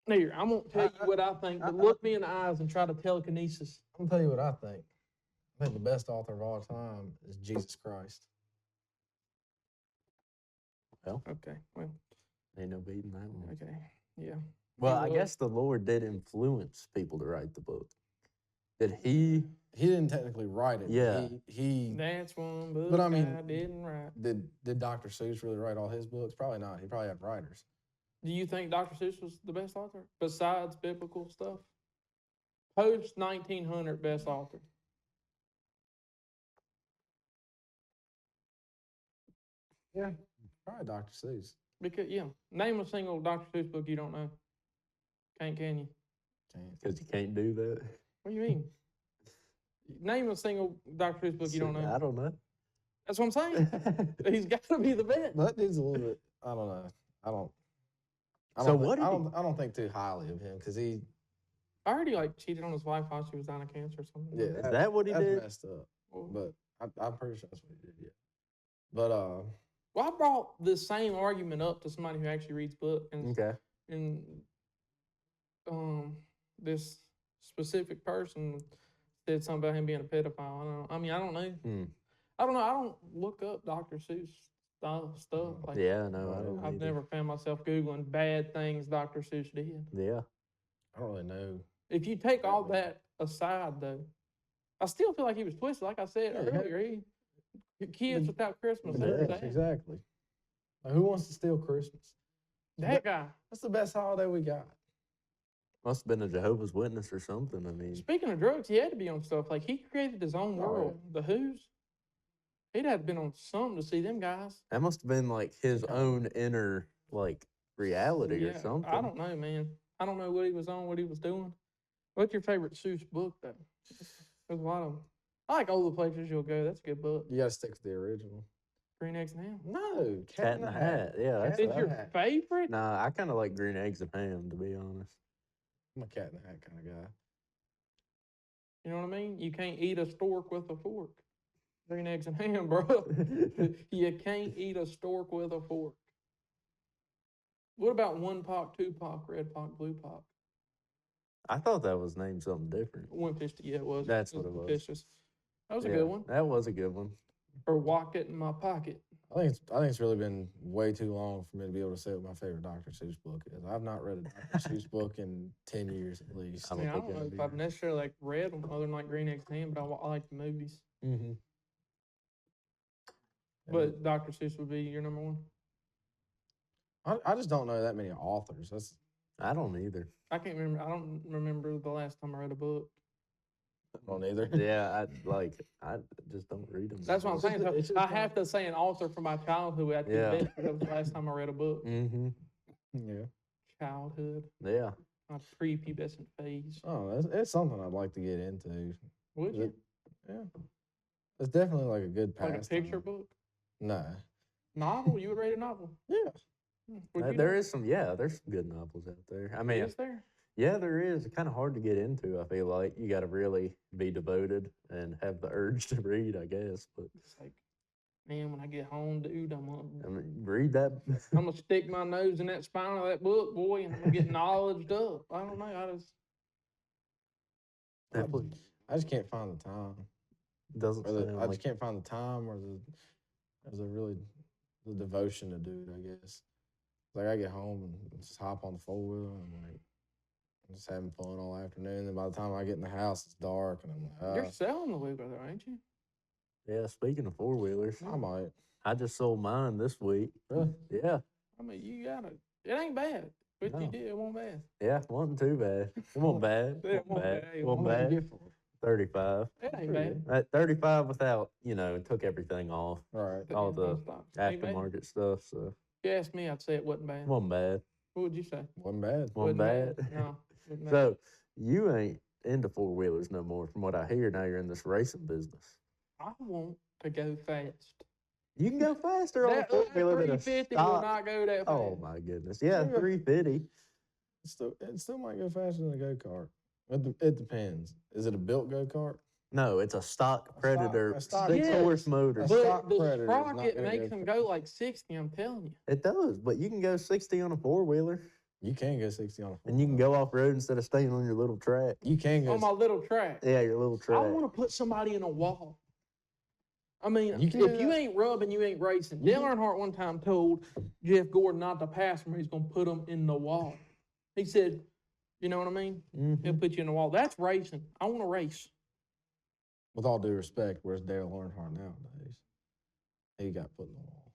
Here, I'm gonna tell you what I think, but look me in the eyes and try to telekinesis. I'm gonna tell you what I think. I think the best author of all time is Jesus Christ. Okay, well, Ain't no beating that one. okay, yeah. Well, I was. guess the Lord did influence people to write the book. Did he? He didn't technically write it. but Yeah. He That's one book But I mean- I didn't write. did Dr. Seuss really write all his books? Probably not. He probably had writers. Do you think Dr. Seuss was the best author besides biblical stuff? Post 1900 best author. Yeah. Probably Dr. Seuss. Because name a single Dr. Seuss book you don't know. Can you? Can't. Because you can't do that. What do you mean? Name a single Dr. Seuss book you don't know. I don't know. That's what I'm saying. He's got to be the best. That dude's a little bit. I don't know. I don't. So think, what did I he- don't. I don't think too highly of him because he. I heard he like cheated on his wife while she was dying of cancer or something. Yeah. Is that what he that's did? messed up. Well, But I'm pretty sure that's what he did. Yeah. But I brought the same argument up to somebody who actually reads books, and Okay. and this specific person said something about him being a pedophile. I don't know. Hmm. I don't know. I don't look up Dr. Seuss stuff. Like Yeah, no, I don't. I've either. never found myself Googling bad things Dr. Seuss did. Yeah. I don't really know. If you take all that aside, though, I still feel like he was twisted. Like I said Yeah, earlier, kids without Christmas. Yeah, That's Yes, sad. exactly. Like, who wants to steal Christmas? That guy. That's the best holiday we got. Must have been a Jehovah's Witness or something. I mean, Speaking of drugs, he had to be on stuff. Like he created his own Oh, world. The Who's. He'd have been on something to see them guys. that must have been like his Yeah. own inner like reality or Yeah, something. I don't know, man. I don't know what he was on, what he was doing. What's your favorite Seuss book, though? There's a lot of them. I like All the Places You'll Go. That's a good book. You got to stick with the original. Green Eggs and Ham. No, Cat in the Hat. Yeah, that's Is in the your Hat. favorite? Nah, I kind of like green eggs and ham, to be honest. I'm a Cat in the Hat kind of guy. You know what I mean? You can't eat a stork with a fork. Green eggs and ham, bro. You can't eat a stork with a fork. What about one pock, two pock, red pock, blue pock? I thought that was named something different. One fish, yeah, it was. That's what it was. Fishes. That was a Yeah, good one. that was a good one. Or walk it in my pocket. I think it's really been way too long for me to be able to say what my favorite Dr. Seuss book is. I've not read a Dr. Seuss book in 10 years at least. I'm I a mean, I book don't know if editor. I've necessarily like read them other than like Green Eggs and Ham, but I like the movies. Mm-hmm. But Dr. Seuss would be your number one. I just don't know that many authors. I don't either. I can't remember. I don't remember the last time I read a book. I don't either. Yeah, I just don't read them. That's what I'm saying. It's just I have to say an author from my childhood. That was the last time I read a book. Mm-hmm. Yeah. Childhood. Yeah. My prepubescent phase. Oh, it's something I'd like to get into. Would you? Yeah. It's definitely like a good Like a pastime. picture book? No. Novel? You would read a novel? Yeah. There's some good novels out there. I mean, Is there? yeah, there is. It's kind of hard to get into. I feel like you got to really be devoted and have the urge to read, I guess. But It's like, man, when I get home, dude, I mean, read that. I'm gonna stick my nose in that spine of that book, boy, and I'm gonna get knowledged up. I don't know. Definitely I just can't find the time. doesn't Or the, sound I like just can't find the time or the devotion to do it, I guess. Like I get home and just hop on the 4-wheeler and I'm just having fun all afternoon. And by the time I get in the house, it's dark and I'm like, You're selling the Luger, though, ain't you? Yeah, speaking of 4-wheelers, I might. I just sold mine this week. Really? Yeah. I mean, you gotta. It ain't bad. But you No. did. It wasn't bad. Yeah, wasn't too bad. It wasn't bad. Yeah, it wasn't bad. It Wasn't wasn't bad. 35. It ain't bad. At 35 without, took everything off. Right. All the Ain't bad. aftermarket stuff, so If you asked me, I'd say it wasn't bad. wasn't bad. What would you say? Wasn't bad. Wasn't bad. No. wasn't bad. So you ain't into 4-wheelers no more, from what I hear. Now you're in this racing business. I want to go fast. You can go faster on a That 4-wheeler than a 350 will stock. not go that fast. Oh my goodness! Yeah, Yeah. 350. It still might go faster than a go-kart. It depends. Is it a built go-kart? No, it's a stock Predator a stock- 6-horse Yes, motor. A But stock the Predator is not sprocket gonna makes go them go like 60, I'm telling you. It does, but you can go 60 on a 4-wheeler, You can go 60 on a 4 and you can go off road instead of staying on your little track. You can go. On my little track. Yeah, your little I track. want to put somebody in a wall. I mean, You can do if you that. ain't rubbing, you ain't racing. You Dale can- Earnhardt one time told Jeff Gordon not to pass him, or he's going to put him in the wall. He said, you know what I mean? Mhm. He'll put you in the wall. That's racing. I want to race. With all due respect, where's Dale Earnhardt nowadays? He got put in the wall.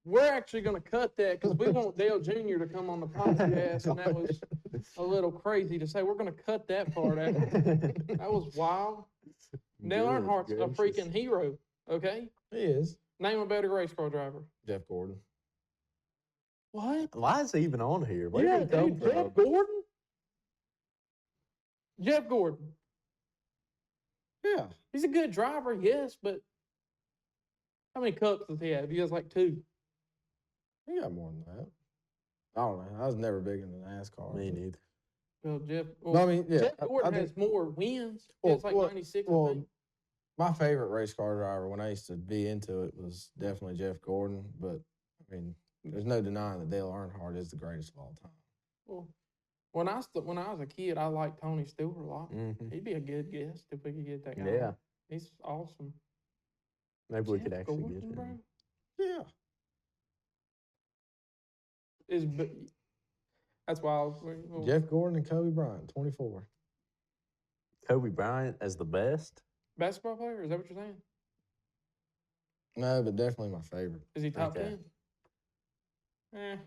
We're actually going to cut that because we want Dale Jr. to come on the podcast, and that was a little crazy to say. We're going to cut that part out. That was wild. Dale Good Earnhardt's a gracious. freaking hero, okay? He is. Name a better race car driver. Jeff Gordon. What? Why is he even on here? Where Yeah, did he come dude, from? Jeff Gordon? Jeff Gordon. Yeah. He's a good driver, yes, but how many cups does he have? He has like 2. He got more than that. I don't know. I was never big into NASCAR. Me but- neither. Well, Jeff. No, Well, I mean, yeah. Jeff I Gordon think- has more wins. He Well, has like well, 96, I well, think. my favorite race car driver when I used to be into it was definitely Jeff Gordon. But, I mean, there's no denying that Dale Earnhardt is the greatest of all time. Well, when I was a kid, I liked Tony Stewart a lot. Mhm. He'd be a good guest if we could get that guy. Yeah, He's awesome. maybe we could Jeff actually Gordon, get bro, him. Yeah. that's why I was, Jeff Gordon and Kobe Bryant, 24. Kobe Bryant as the best. basketball player. Is that what you're saying? No, but definitely my favorite. Is he top Okay. 10?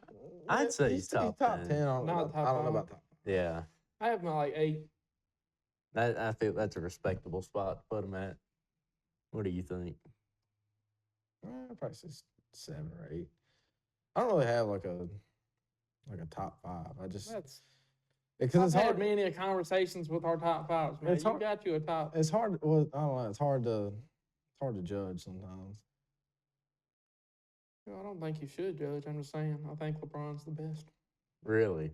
I'd say he's top 10. 10. I don't Not know top I don't know five. about top. Yeah, I have my like 8. I feel that's a respectable spot to put him at. What do you think? I'd probably say 7 or 8. I don't really have like a top 5. I just That's because I've it's had hard. many conversations with our top 5s, man. It's You hard- got you a top. It's hard. Well, I don't know. It's hard to judge sometimes. I don't think you should judge. I'm just saying I think LeBron's the best. Really?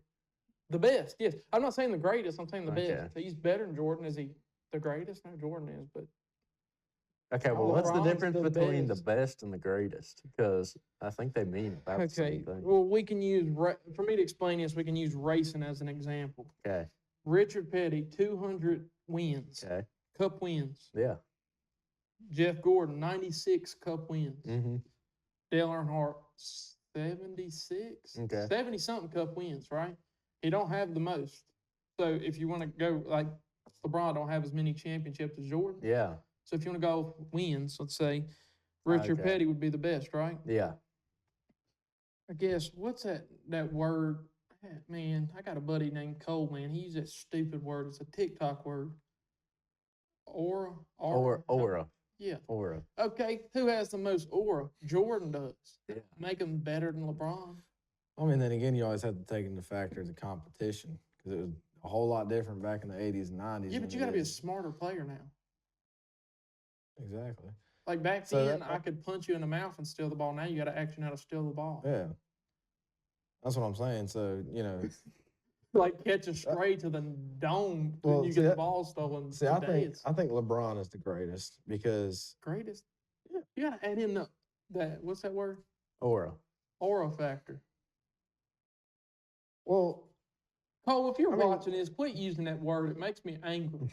The best, yes. I'm not saying the greatest. I'm saying the Okay. best. He's better than Jordan. Is he the greatest? No, Jordan is, but Okay, well, Oh, what's the LeBron's difference the between the best. best and the greatest? Because I think they mean about the Okay, same thing. well, we can use, for me to explain this, we can use racing as an example. Okay. Richard Petty, 200 wins, Okay. cup wins. Yeah. Jeff Gordon, 96 cup wins. Mm-hmm. Dale Earnhardt, 76? Okay. 70-something cup wins, right? He don't have the most. So if you want to go, like, LeBron don't have as many championships as Jordan. Yeah. So if you want to go wins, let's say Richard Okay. Petty would be the best, right? Yeah. I guess, what's that word? Man, I got a buddy named Cole, man. He used that stupid word. It's a TikTok word. Aura? Aura. Yeah. Aura. Okay, who has the most aura? Jordan does. Yeah. Make him better than LeBron. I mean, then again, you always have to take into factor the competition because it was a whole lot different back in the 80s and 90s. Yeah, but you got to be a smarter player now. Exactly. Like back then, I could punch you in the mouth and steal the ball. Now you got to actually know how to steal the ball. Yeah. That's what I'm saying. So, Like catch a stray to the dome when you get the ball stolen. See, I think LeBron is the greatest because greatest. Yeah. You got to add in that what's that word? Aura. Aura factor. Well, Cole, if you're watching this, quit using that word. It makes me angry.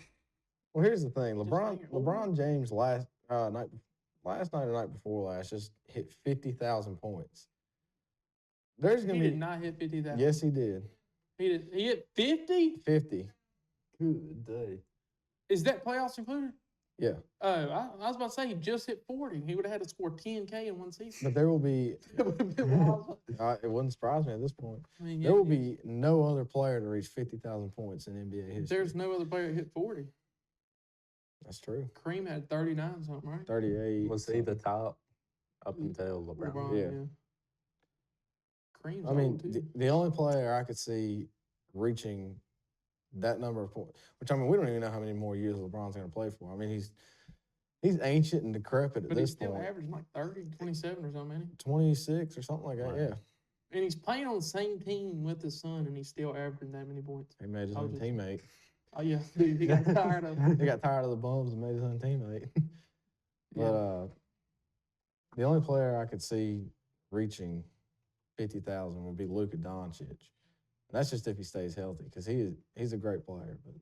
Well, here's the thing: LeBron James last night or night before last just hit 50,000 points. There's gonna He be did not hit 50,000. Yes, he did. He hit 50. 50. Good day. Is that playoffs included? Yeah. Oh, I was about to say he just hit 40. He would have had to score 10K in one season. But there will be. It would have been wild. It wouldn't surprise me at this point. I mean, There will be no other player to reach 50,000 points in NBA history. There's no other player that hit 40. That's true. Kareem had 39 something, right? 38. Was he the top up until LeBron? Yeah. Kareem's I mean, old too. the only player I could see reaching that number of points, which I mean, we don't even know how many more years LeBron's going to play for. I mean, he's ancient and decrepit at but this he's still point. averaging like 30, 27 or something, ain't he? 26 or something like that, Right. yeah. And he's playing on the same team with his son, and he's still averaging that many points. He made his own teammate. Oh, yeah. Dude, he got tired of it. He got tired of the bums and made his own teammate. But Yeah. the only player I could see reaching 50,000 would be Luka Doncic. And that's just if he stays healthy, because he's a great player. But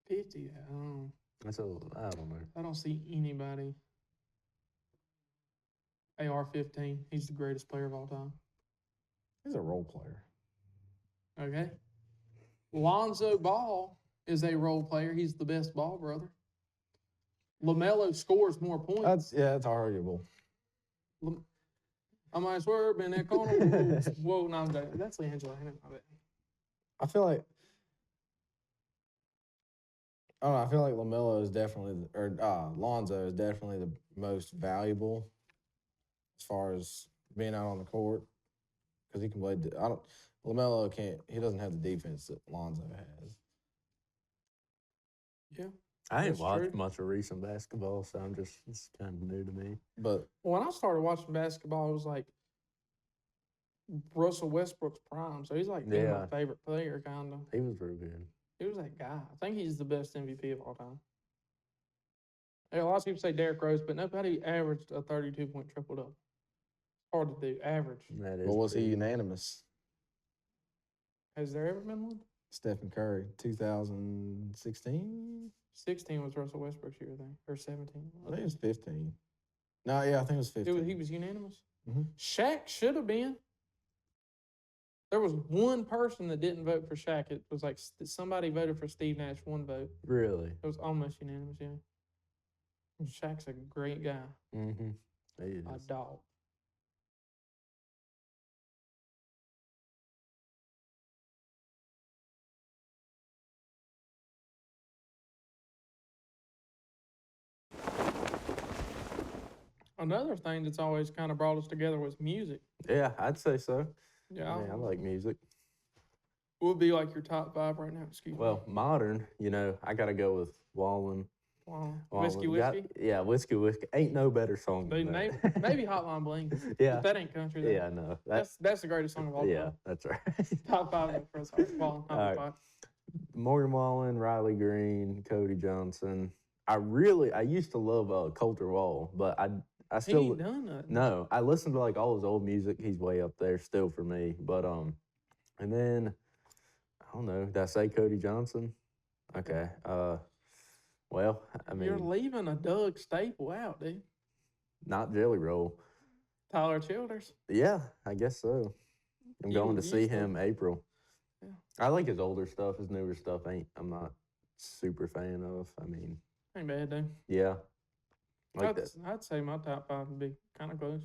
50, I don't know. I don't know. I don't see anybody. AR-15, he's the greatest player of all time. he's a role player. Okay. Lonzo Ball is a role player. He's the best ball brother. LaMelo scores more points. That's arguable. I might swerve in that corner. Whoa, no, that's LeAngelo. I feel like LaMelo is definitely, Lonzo is definitely the most valuable as far as being out on the court, because he can play. LaMelo can't. He doesn't have the defense that Lonzo has. Yeah. I ain't That's watched true. much of recent basketball, so it's kind of new to me. But When I started watching basketball, it was like Russell Westbrook's prime. So he's like my Yeah. favorite player, kind of. He was real good. He was that guy. I think he's the best MVP of all time. Yeah, a lot of people say Derrick Rose, but nobody averaged a 32-point triple-double. Hard to do. Average. That is. well, was he pretty- unanimous? Has there ever been one? Stephen Curry, 2016. 16 was Russell Westbrook's year, I think, or 17. I think it was 15. No, yeah, I think it was 15. He was unanimous. Mhm. Shaq should have been. There was one person that didn't vote for Shaq. It was like somebody voted for Steve Nash, one vote. Really? It was almost unanimous, yeah. And Shaq's a great guy. Mm-hmm. He is. A dog. Another thing that's always kind of brought us together was music. Yeah, I'd say so. Yeah, I like music. what would be like your top 5 right now? Excuse me. Well, modern, I got to go with Wallen. Wow. Wallen. Whiskey. Yeah, Whiskey. Ain't no better song Dude, than maybe, that. maybe Hotline Bling. Yeah. But that ain't country. Though. Yeah, no. That's the greatest song of all time. Yeah, that's right. Top 5 for us. Wallen, All right. top 5. Morgan Wallen, Riley Green, Cody Johnson, I used to love Coulter Wall, but I He still ain't done nothing. no. I listen to like all his old music. He's way up there still for me. But and then I don't know. Did I say Cody Johnson? Okay. Well, I You're mean, leaving a Doug staple out, dude. not Jelly Roll. Tyler Childers. Yeah, I guess so. I'm going to see used to- him April. Yeah. I like his older stuff. His newer stuff I'm not super fan of. I mean, Ain't bad, dude. yeah, like that. I'd say my top 5 would be kind of close.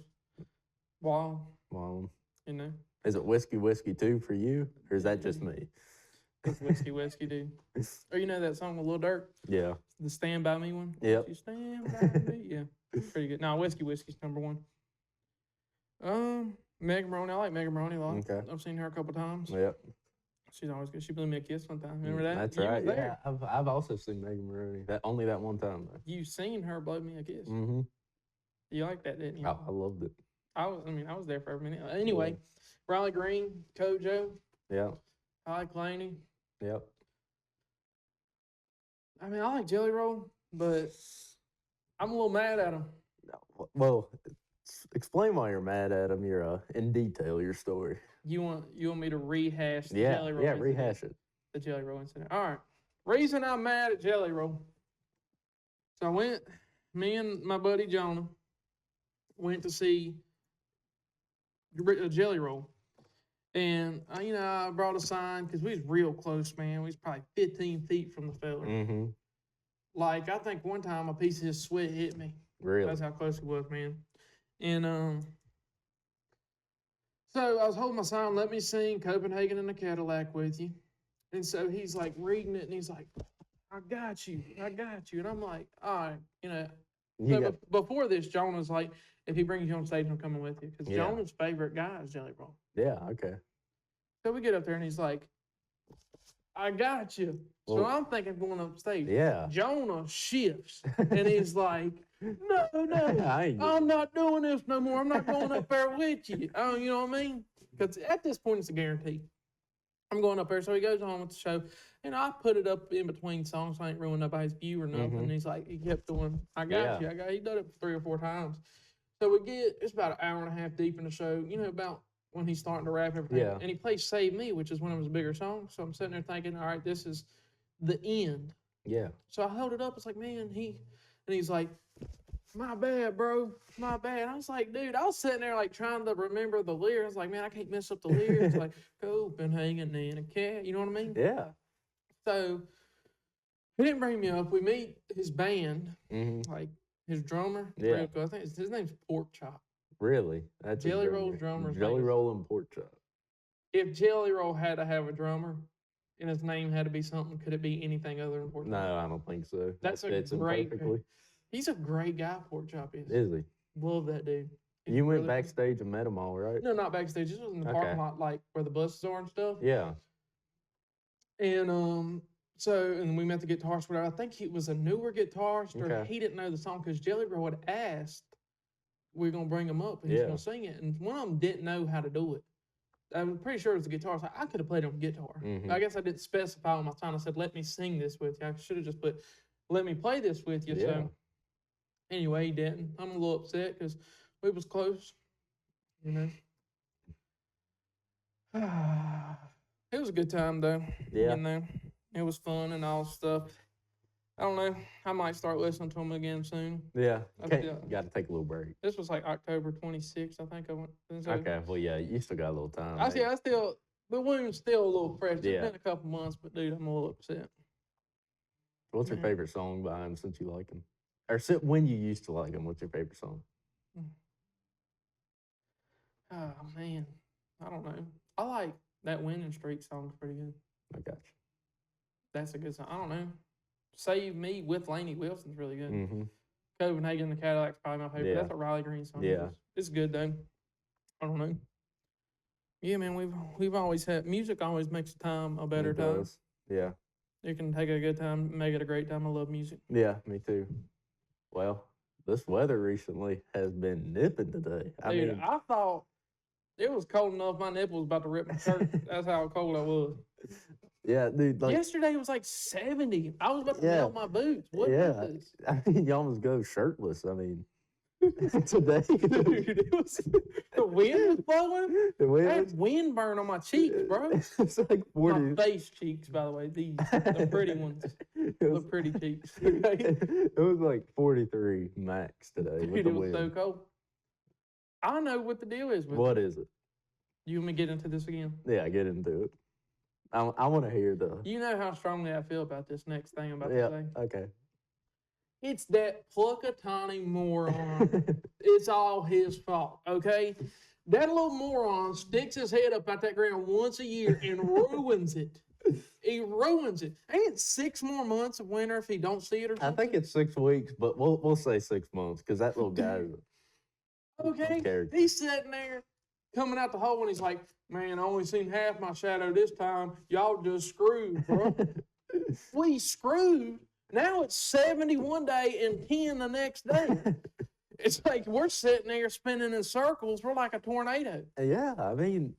Wow, Well, you know, is it whiskey too for you, or is that just me? it's whiskey, dude. Or you know that song with Lil Durk, Yeah. the Stand By Me one? Yep. You stand by me. Yeah, pretty good. Nah, whiskey's number 1. Megan Maroney. I like Megan Maroney a lot. Okay. I've seen her a couple times. Yep. She's always good. She blew me a kiss one time. Remember that? That's You right. was there. Yeah, I've also seen Megan Maroney. Only that one time though. You seen her blow me a kiss. Mm-hmm. You like that, didn't you? I loved it. I was there for a minute. Anyway, Riley Green, Kojo. Yeah. I like Laney. Yep. I mean, I like Jelly Roll, but I'm a little mad at him. Well, explain why you're mad at him. You're in detail your story. You want me to rehash the Yeah. Jelly Roll? Yeah. incident? Rehash it. The Jelly Roll incident. All right. Reason I'm mad at Jelly Roll. So me and my buddy Jonah went to see Jelly Roll. And, I brought a sign because we was real close, man. We was probably 15 feet from the fella. Mm-hmm. Like, I think one time a piece of his sweat hit me. Really? That's how close he was, man. And so I was holding my sign, let me sing Copenhagen in a Cadillac with you. And so he's like reading it and he's like, I got you. And I'm like, all right, So before this, Jonah's like, if he brings you on stage, I'm coming with you. Because Jonah's favorite guy is Jelly Roll. Yeah, okay. So we get up there and he's like, I got you. So Well, I'm thinking going up stage. Yeah. Jonah shifts and he's like, no, I'm not doing this no more. I'm not going up there with you. Oh, you know what I mean? Because at this point, it's a guarantee. I'm going up there. So he goes on with the show. And I put it up in between songs. So I ain't ruining nobody's view or nothing. Mhm. And he's like, he kept doing, I got you. He done it 3 or 4 times. So it's about an hour and a half deep in the show, about when he's starting to rap everything. Yeah. And he plays Save Me, which is one of his bigger songs. So I'm sitting there thinking, all right, this is the end. Yeah. So I held it up. It's like, man, he's like, my bad, bro. My bad. I was like, dude, I was sitting there like trying to remember the lyrics. I was like, man, I can't mess up the lyrics. Like, Copenhagen in a cat. You know what I mean? Yeah. So he didn't bring me up. We meet his band, Mm-hmm. like his drummer. Yeah. Real cool. I think his name's Pork Chop. Really? That's Jelly Roll's drummer's Jelly name. Roll and Pork Chop. If Jelly Roll had to have a drummer and his name had to be something, could it be anything other than Pork Chop? No, I don't think so. That's That a fits him great perfectly. He's a great guy, Pork Chop is. Is he? Love that dude. He's You went really- backstage and met him all, right? No, not backstage. This was in the Okay. parking lot, like where the buses are and stuff. Yeah. And and we met the guitarist. Whatever. I think he was a newer guitarist, or Okay. he didn't know the song because Jelly Roll had asked, "We're gonna bring him up, and he's Yeah. gonna sing it." And one of them didn't know how to do it. I'm pretty sure it was the guitar. So I could have played on guitar. Mhm. I guess I didn't specify on my sign. I said, "Let me sing this with you." I should have just put, "Let me play this with you." Yeah. So anyway, he didn't. I'm a little upset because we was close. It was a good time though. Yeah. It was fun and all stuff. I don't know. I might start listening to them again soon. Yeah. I Okay. feel- Got to take a little break. This was like October 26th, I think I went. So Okay. Well, yeah, you still got a little time. I still, the wound's still a little fresh. It's Yeah. been a couple months, but dude, I'm a little upset. What's your Yeah. favorite song by him since you like him? Or when you used to like him, what's your favorite song? Oh man, I don't know. I like that Winning Streak song's pretty good. I got you. That's a good song. I don't know. Save Me with Lainey Wilson's really good. Mm-hmm. Copenhagen the Cadillac's probably my favorite. Yeah. That's a Riley Green song. Yeah. It's good though. I don't know. Yeah, man, we've always had music. Always makes a time a better time. Yeah. You can take a good time, make it a great time. I love music. Yeah, me too. Well, this weather recently has been nipping today. Dude, I thought it was cold enough. My nipple was about to rip my shirt. That's how cold I was. Yeah, dude. Like, Yesterday it was like 70. I was about to yeah, melt my boots. What yeah. is this? I mean, you almost go shirtless. I mean, today. Dude, it was the wind was blowing. The I wind had wind burn on my cheeks, bro. It's like My 40. face cheeks, by the way. These the pretty ones. It The was, pretty cheeks. Okay. it was like 43 max today with Dude, the it was wind. so cold. I know what the deal is with What it. is it? You want me to get into this again? Yeah, get into it. I want to hear the. You know how strongly I feel about this next thing I'm about Yeah. to say. Okay. It's that Pluckatani moron. It's all his fault, okay? That little moron sticks his head up out that ground once a year and ruins it. He ruins it. Ain't it 6 more months of winter if he don't see it or I something? think it's 6 weeks, but we'll say 6 months because that little guy is a Okay, character. he's sitting there coming out the hole and he's like, man, I only seen half my shadow this time. Y'all just screwed, bro. We screwed. Now it's 70 one day and 10 the next day. It's like we're sitting there spinning in circles. We're like a tornado. Yeah, I mean,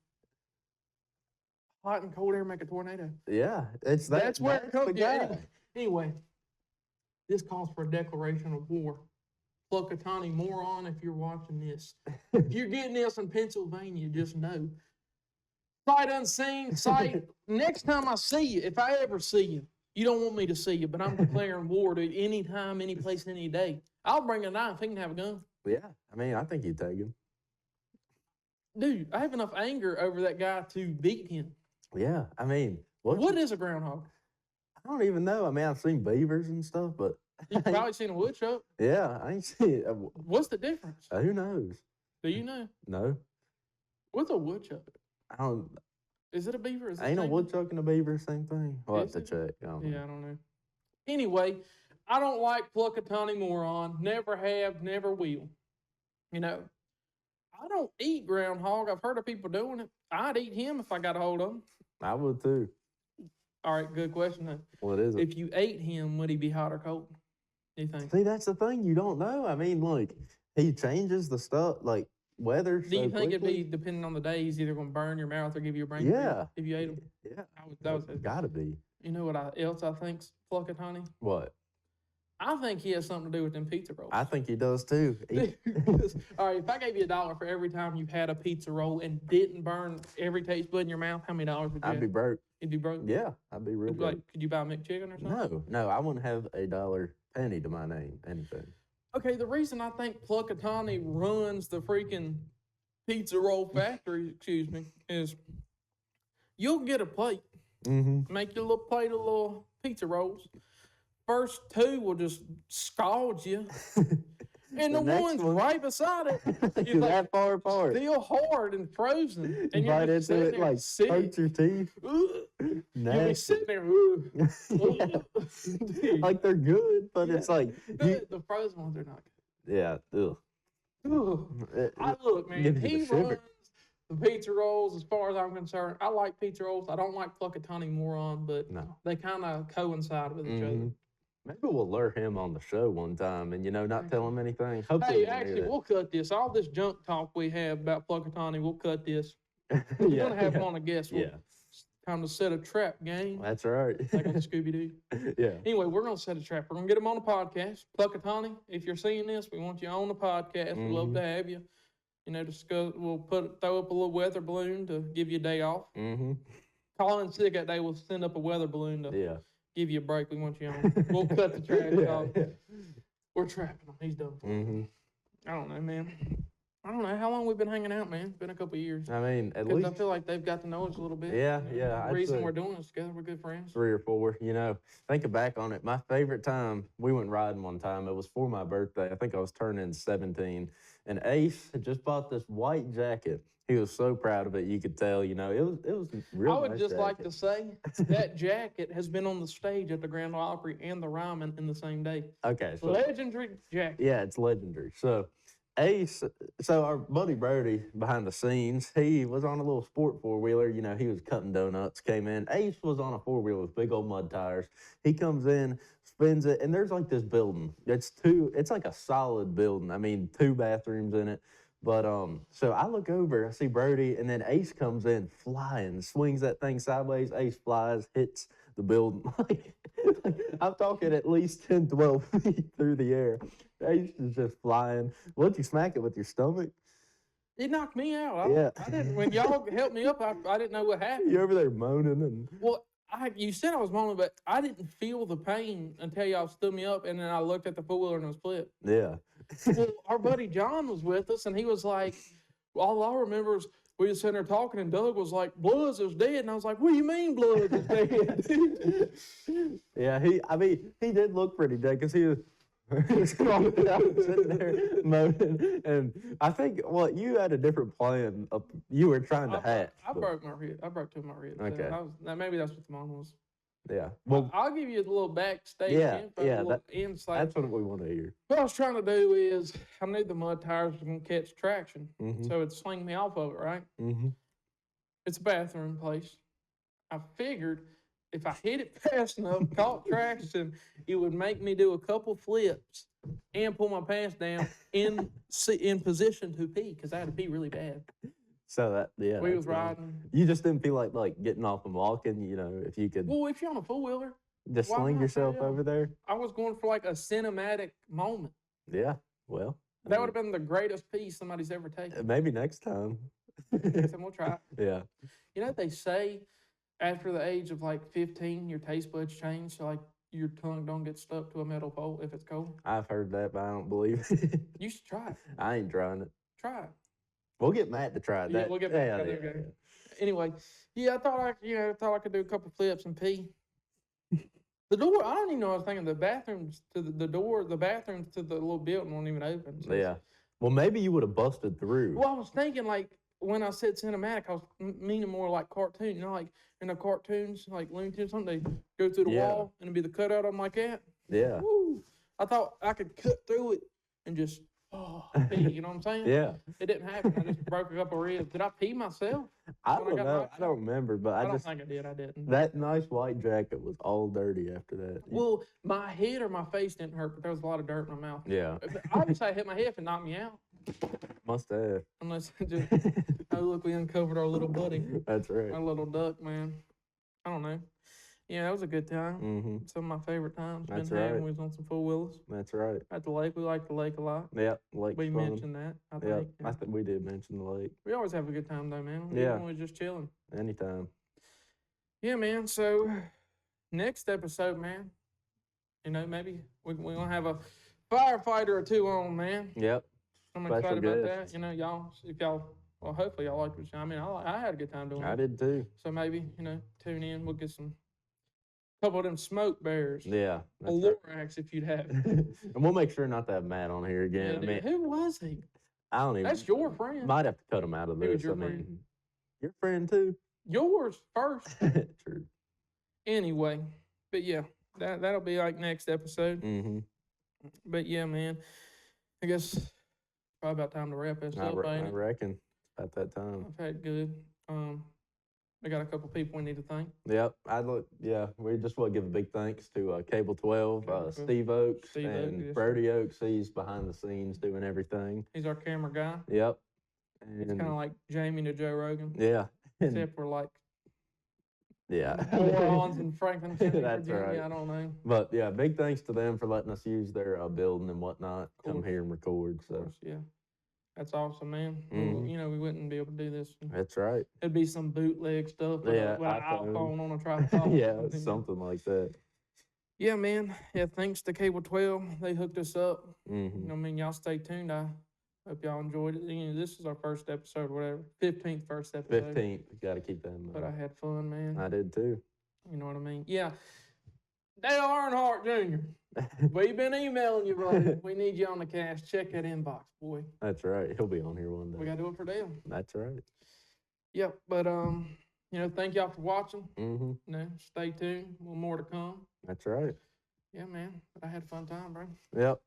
Hot and cold air make a tornado. yeah, it's that. That's where it that's the comes. Yeah, guy. anyway, this calls for a declaration of war. Pluckatani moron, if you're watching this. If you're getting this in Pennsylvania, just know. Sight unseen, sight. Next time I see you, if I ever see you, you don't want me to see you, but I'm declaring war to any time, any place, any day. I'll bring a knife. He can have a gun. Yeah, I mean, I think you take him. Dude, I have enough anger over that guy to beat him. Yeah, I mean, What is a groundhog? I don't even know. I mean, I've seen beavers and stuff, but You've probably seen a woodchuck. yeah, I ain't seen. What's the difference? Who knows? Do you know? No, What's a woodchuck? I don't. Is it a beaver? Is it Ain't a same? woodchuck and a beaver same thing? I'll have Is to it? check. I don't know. Yeah, I don't know. Anyway, I don't like Pluckatani moron. Never have, never will. You know, I don't eat groundhog. I've heard of people doing it. I'd eat him if I got a hold of him. I would too. All right, good question then. What is it? If you ate him, would he be hot or cold? Do you think? See, that's the thing. You don't know. I mean, like, he changes the stuff, like weather. Do you so think it'd quickly. be depending on the day? He's either going to burn your mouth or give you a brain Yeah. freeze if you ate him. Yeah, That was it. gotta be. You know what else I think's Pluckatani? What? I think he has something to do with them pizza rolls. I think he does too. All right, if I gave you $1 for every time you've had a pizza roll and didn't burn every taste bud in your mouth, how many dollars would you I'd have? be broke. You'd be broke? Yeah, I'd be real It'd be broke. like, could you buy a McChicken or something? No, I wouldn't have $1 penny to my name. Anything. Okay, the reason I think Pluckatani runs the freaking pizza roll factory, excuse me, is you'll get a plate, Mm-hmm. make your little plate of little pizza rolls. First 2 will just scald you. And the next ones one- right beside it, You're that far apart. still hard and frozen. And You bite just into sitting it there like sick. hurts your teeth. Ugh. You'll be Nasty. sitting there, ugh. Dude, Like they're good, but it's like the frozen ones are not yeah. Ugh. good. Ugh. It- Look, man, gives you he the shiver. runs the pizza rolls as far as I'm concerned. I like pizza rolls. I don't like Pluckatani moron, but No. they kind of coincide with each other. Mhm. Maybe we'll lure him on the show one time and, not tell him anything. Hopefully Hey, he won't hear actually, that. we'll cut this. All this junk talk we have about Pluckatani, we'll cut this. We're Yeah, gonna have yeah. him on a guest. We'll- Yeah, Time to set a trap, gang. that's right. Like on Scooby Doo. Yeah. Anyway, we're gonna set a trap. We're gonna get him on the podcast. Pluckatani, if you're seeing this, we want you on the podcast. We'd love Mhm. to have you. Discuss. We'll throw up a little weather balloon to give you a day off. Mm-hmm. Call in sick that day. We'll send up a weather balloon to Yeah. give you a break. We want you on. We'll cut the trash Yeah, off. yeah. We're trapping him. He's done. Mm-hmm. I don't know, man. I don't know how long we've been hanging out, man. It's been a couple of years. I mean, at Because I least feel like they've got to know us a little bit. Yeah, You know, yeah, The I'd reason say- we're doing this together, we're good friends. 3 or 4. Thinking back on it, my favorite time, we went riding one time. It was for my birthday. I think I was turning 17. And Ace had just bought this white jacket. He was so proud of it. You could tell, it was real I would nice just like jacket. to say that jacket has been on the stage at the Grand Ole Opry and the Ryman in the same day. Okay, so Legendary jacket. yeah, it's legendary. So Ace, so our buddy Brody behind the scenes, he was on a little sport 4-wheeler. He was cutting donuts, came in. Ace was on a 4-wheeler with big old mud tires. He comes in, spins it, and there's like this building. It's like a solid building. I mean, 2 bathrooms in it, But so I look over, I see Brody, and then Ace comes in flying, swings that thing sideways. Ace flies, hits the building. I'm talking at least 10, 12 feet through the air. Ace is just flying. Once you smack it with your stomach, It knocked me out. yeah. I didn't. When y'all helped me up, I didn't know what happened. You're over there moaning and Well, you said I was moaning, but I didn't feel the pain until y'all stood me up, and then I looked at the four-wheeler and it was flipped. yeah. Well, our buddy John was with us, and he was like, all I remember is we were sitting there talking, and Doug was like, Bluz is dead. And I was like, what do you mean Bluz is dead? Yeah, he did look pretty dead because he was scrolling out sitting there moaning. And I think, you had a different plan. You were trying to hatch. I broke my rib. I broke two of my ribs. Okay. Maybe that's what the mom was. Yeah. Well, I'll give you a little backstage info, a little insight. That's what we want to hear. What I was trying to do is I knew the mud tires were going to catch traction, Mhm. so it'd swing me off of it, right? Mm-hmm. It's a bathroom place. I figured if I hit it fast enough, caught traction, it would make me do a couple flips and pull my pants down in position to pee, because I had to pee really bad. So we was that's nice. riding. You just didn't feel like getting off and walking, if you could Well, if you're on a four-wheeler, just why sling not? yourself Yeah. over there. I was going for like a cinematic moment. Yeah. Well, That would have been the greatest pee somebody's ever taken. maybe next time. So we'll try it. Yeah. You know what they say after the age of like 15, your taste buds change, so like your tongue don't get stuck to a metal pole if it's cold. I've heard that, but I don't believe it. You should try it. I ain't trying it. Try it. We'll get Matt to try that. Yeah, we'll get back to that. Okay. Anyway, yeah, I thought I could do a couple flips and pee. The door, I don't even know what I was thinking. The bathrooms to the door, the bathrooms to the little building won't even open. So Yeah. Well, maybe you would have busted through. Well, I was thinking like when I said cinematic, I was meaning more like cartoon. Like in the cartoons, like Looney Tunes, something they go through the wall and it'd be the cutout of them like that. Yeah. Woo. I thought I could cut through it and just pee, you know what I'm saying? Yeah. It didn't happen. I just broke a couple of ribs. Did I pee myself? I when I don't got know. knocked I don't remember, but I don't think I did. I didn't. that nice white jacket was all dirty after that. Well, my head or my face didn't hurt, but there was a lot of dirt in my mouth. Yeah. Obviously, I hit my head if it knocked me out. Must have. Unless it just, oh, look, we uncovered our little buddy. That's right. Our little duck, man. I don't know. Yeah, that was a good time. Mm-hmm. Some of my favorite times That's been having right. was on some four-wheelers. That's right. At the lake, we like the lake a lot. Yep. Lake's We fun. mentioned that, I Yep. think. I think we did mention the lake. We always have a good time, though, man. Yeah. Even when we're just chilling. Anytime. Yeah, man. So, next episode, man, maybe we're going to have a firefighter or two on, man. Yep. I'm Special excited about guest. that. Well, hopefully y'all liked it. I mean, I had a good time doing it. I did too. So maybe, tune in. We'll get a couple of them smoke bears. Yeah. A Lorax if you'd have. And we'll make sure not to have Matt on here again. Yeah, dude, who was he? I don't even. That's your friend. Might have to cut him out of Who was this. your friend? Your friend too. Yours first. True. Anyway, but yeah, that'll be like next episode. Mm-hmm. But yeah, man, I guess probably about time to wrap this up. I Ain't it? reckon at that time. I've had good. We got a couple people we need to thank. Yep. We just want to give a big thanks to Cable 12, Cable 12. Steve Oaks, Steve Oaks, and yes, Brody Oaks. He's behind the scenes doing everything. He's our camera guy. Yep. It's kind of like Jamie to Joe Rogan. Yeah. Except we're like yeah. morons in Franklin County, That's Virginia. right. I don't know. But yeah, big thanks to them for letting us use their building and whatnot. Come course. here and record. Of So course, yeah. That's awesome, man. Mhm. We wouldn't be able to do this. that's right. It'd be some bootleg stuff with, Yeah, with an iPhone. iPhone on a tripod. Yeah, something like that. Yeah, man. Yeah, thanks to Cable 12. They hooked us up. Mm-hmm. Y'all stay tuned. I hope y'all enjoyed it. This is our first episode, whatever. 15th first episode. 15th. Got to keep that in But I mind. had fun, man. I did too. You know what I mean? Yeah. Dale Earnhardt Jr. We've been emailing you, buddy. We need you on the cast. Check that inbox, boy. That's right. He'll be on here one day. We got to do it for Dale. That's right. Yep. But, thank y'all for watching. Mm-hmm. Stay tuned. A little more to come. That's right. Yeah, man. But I had a fun time, bro. Yep.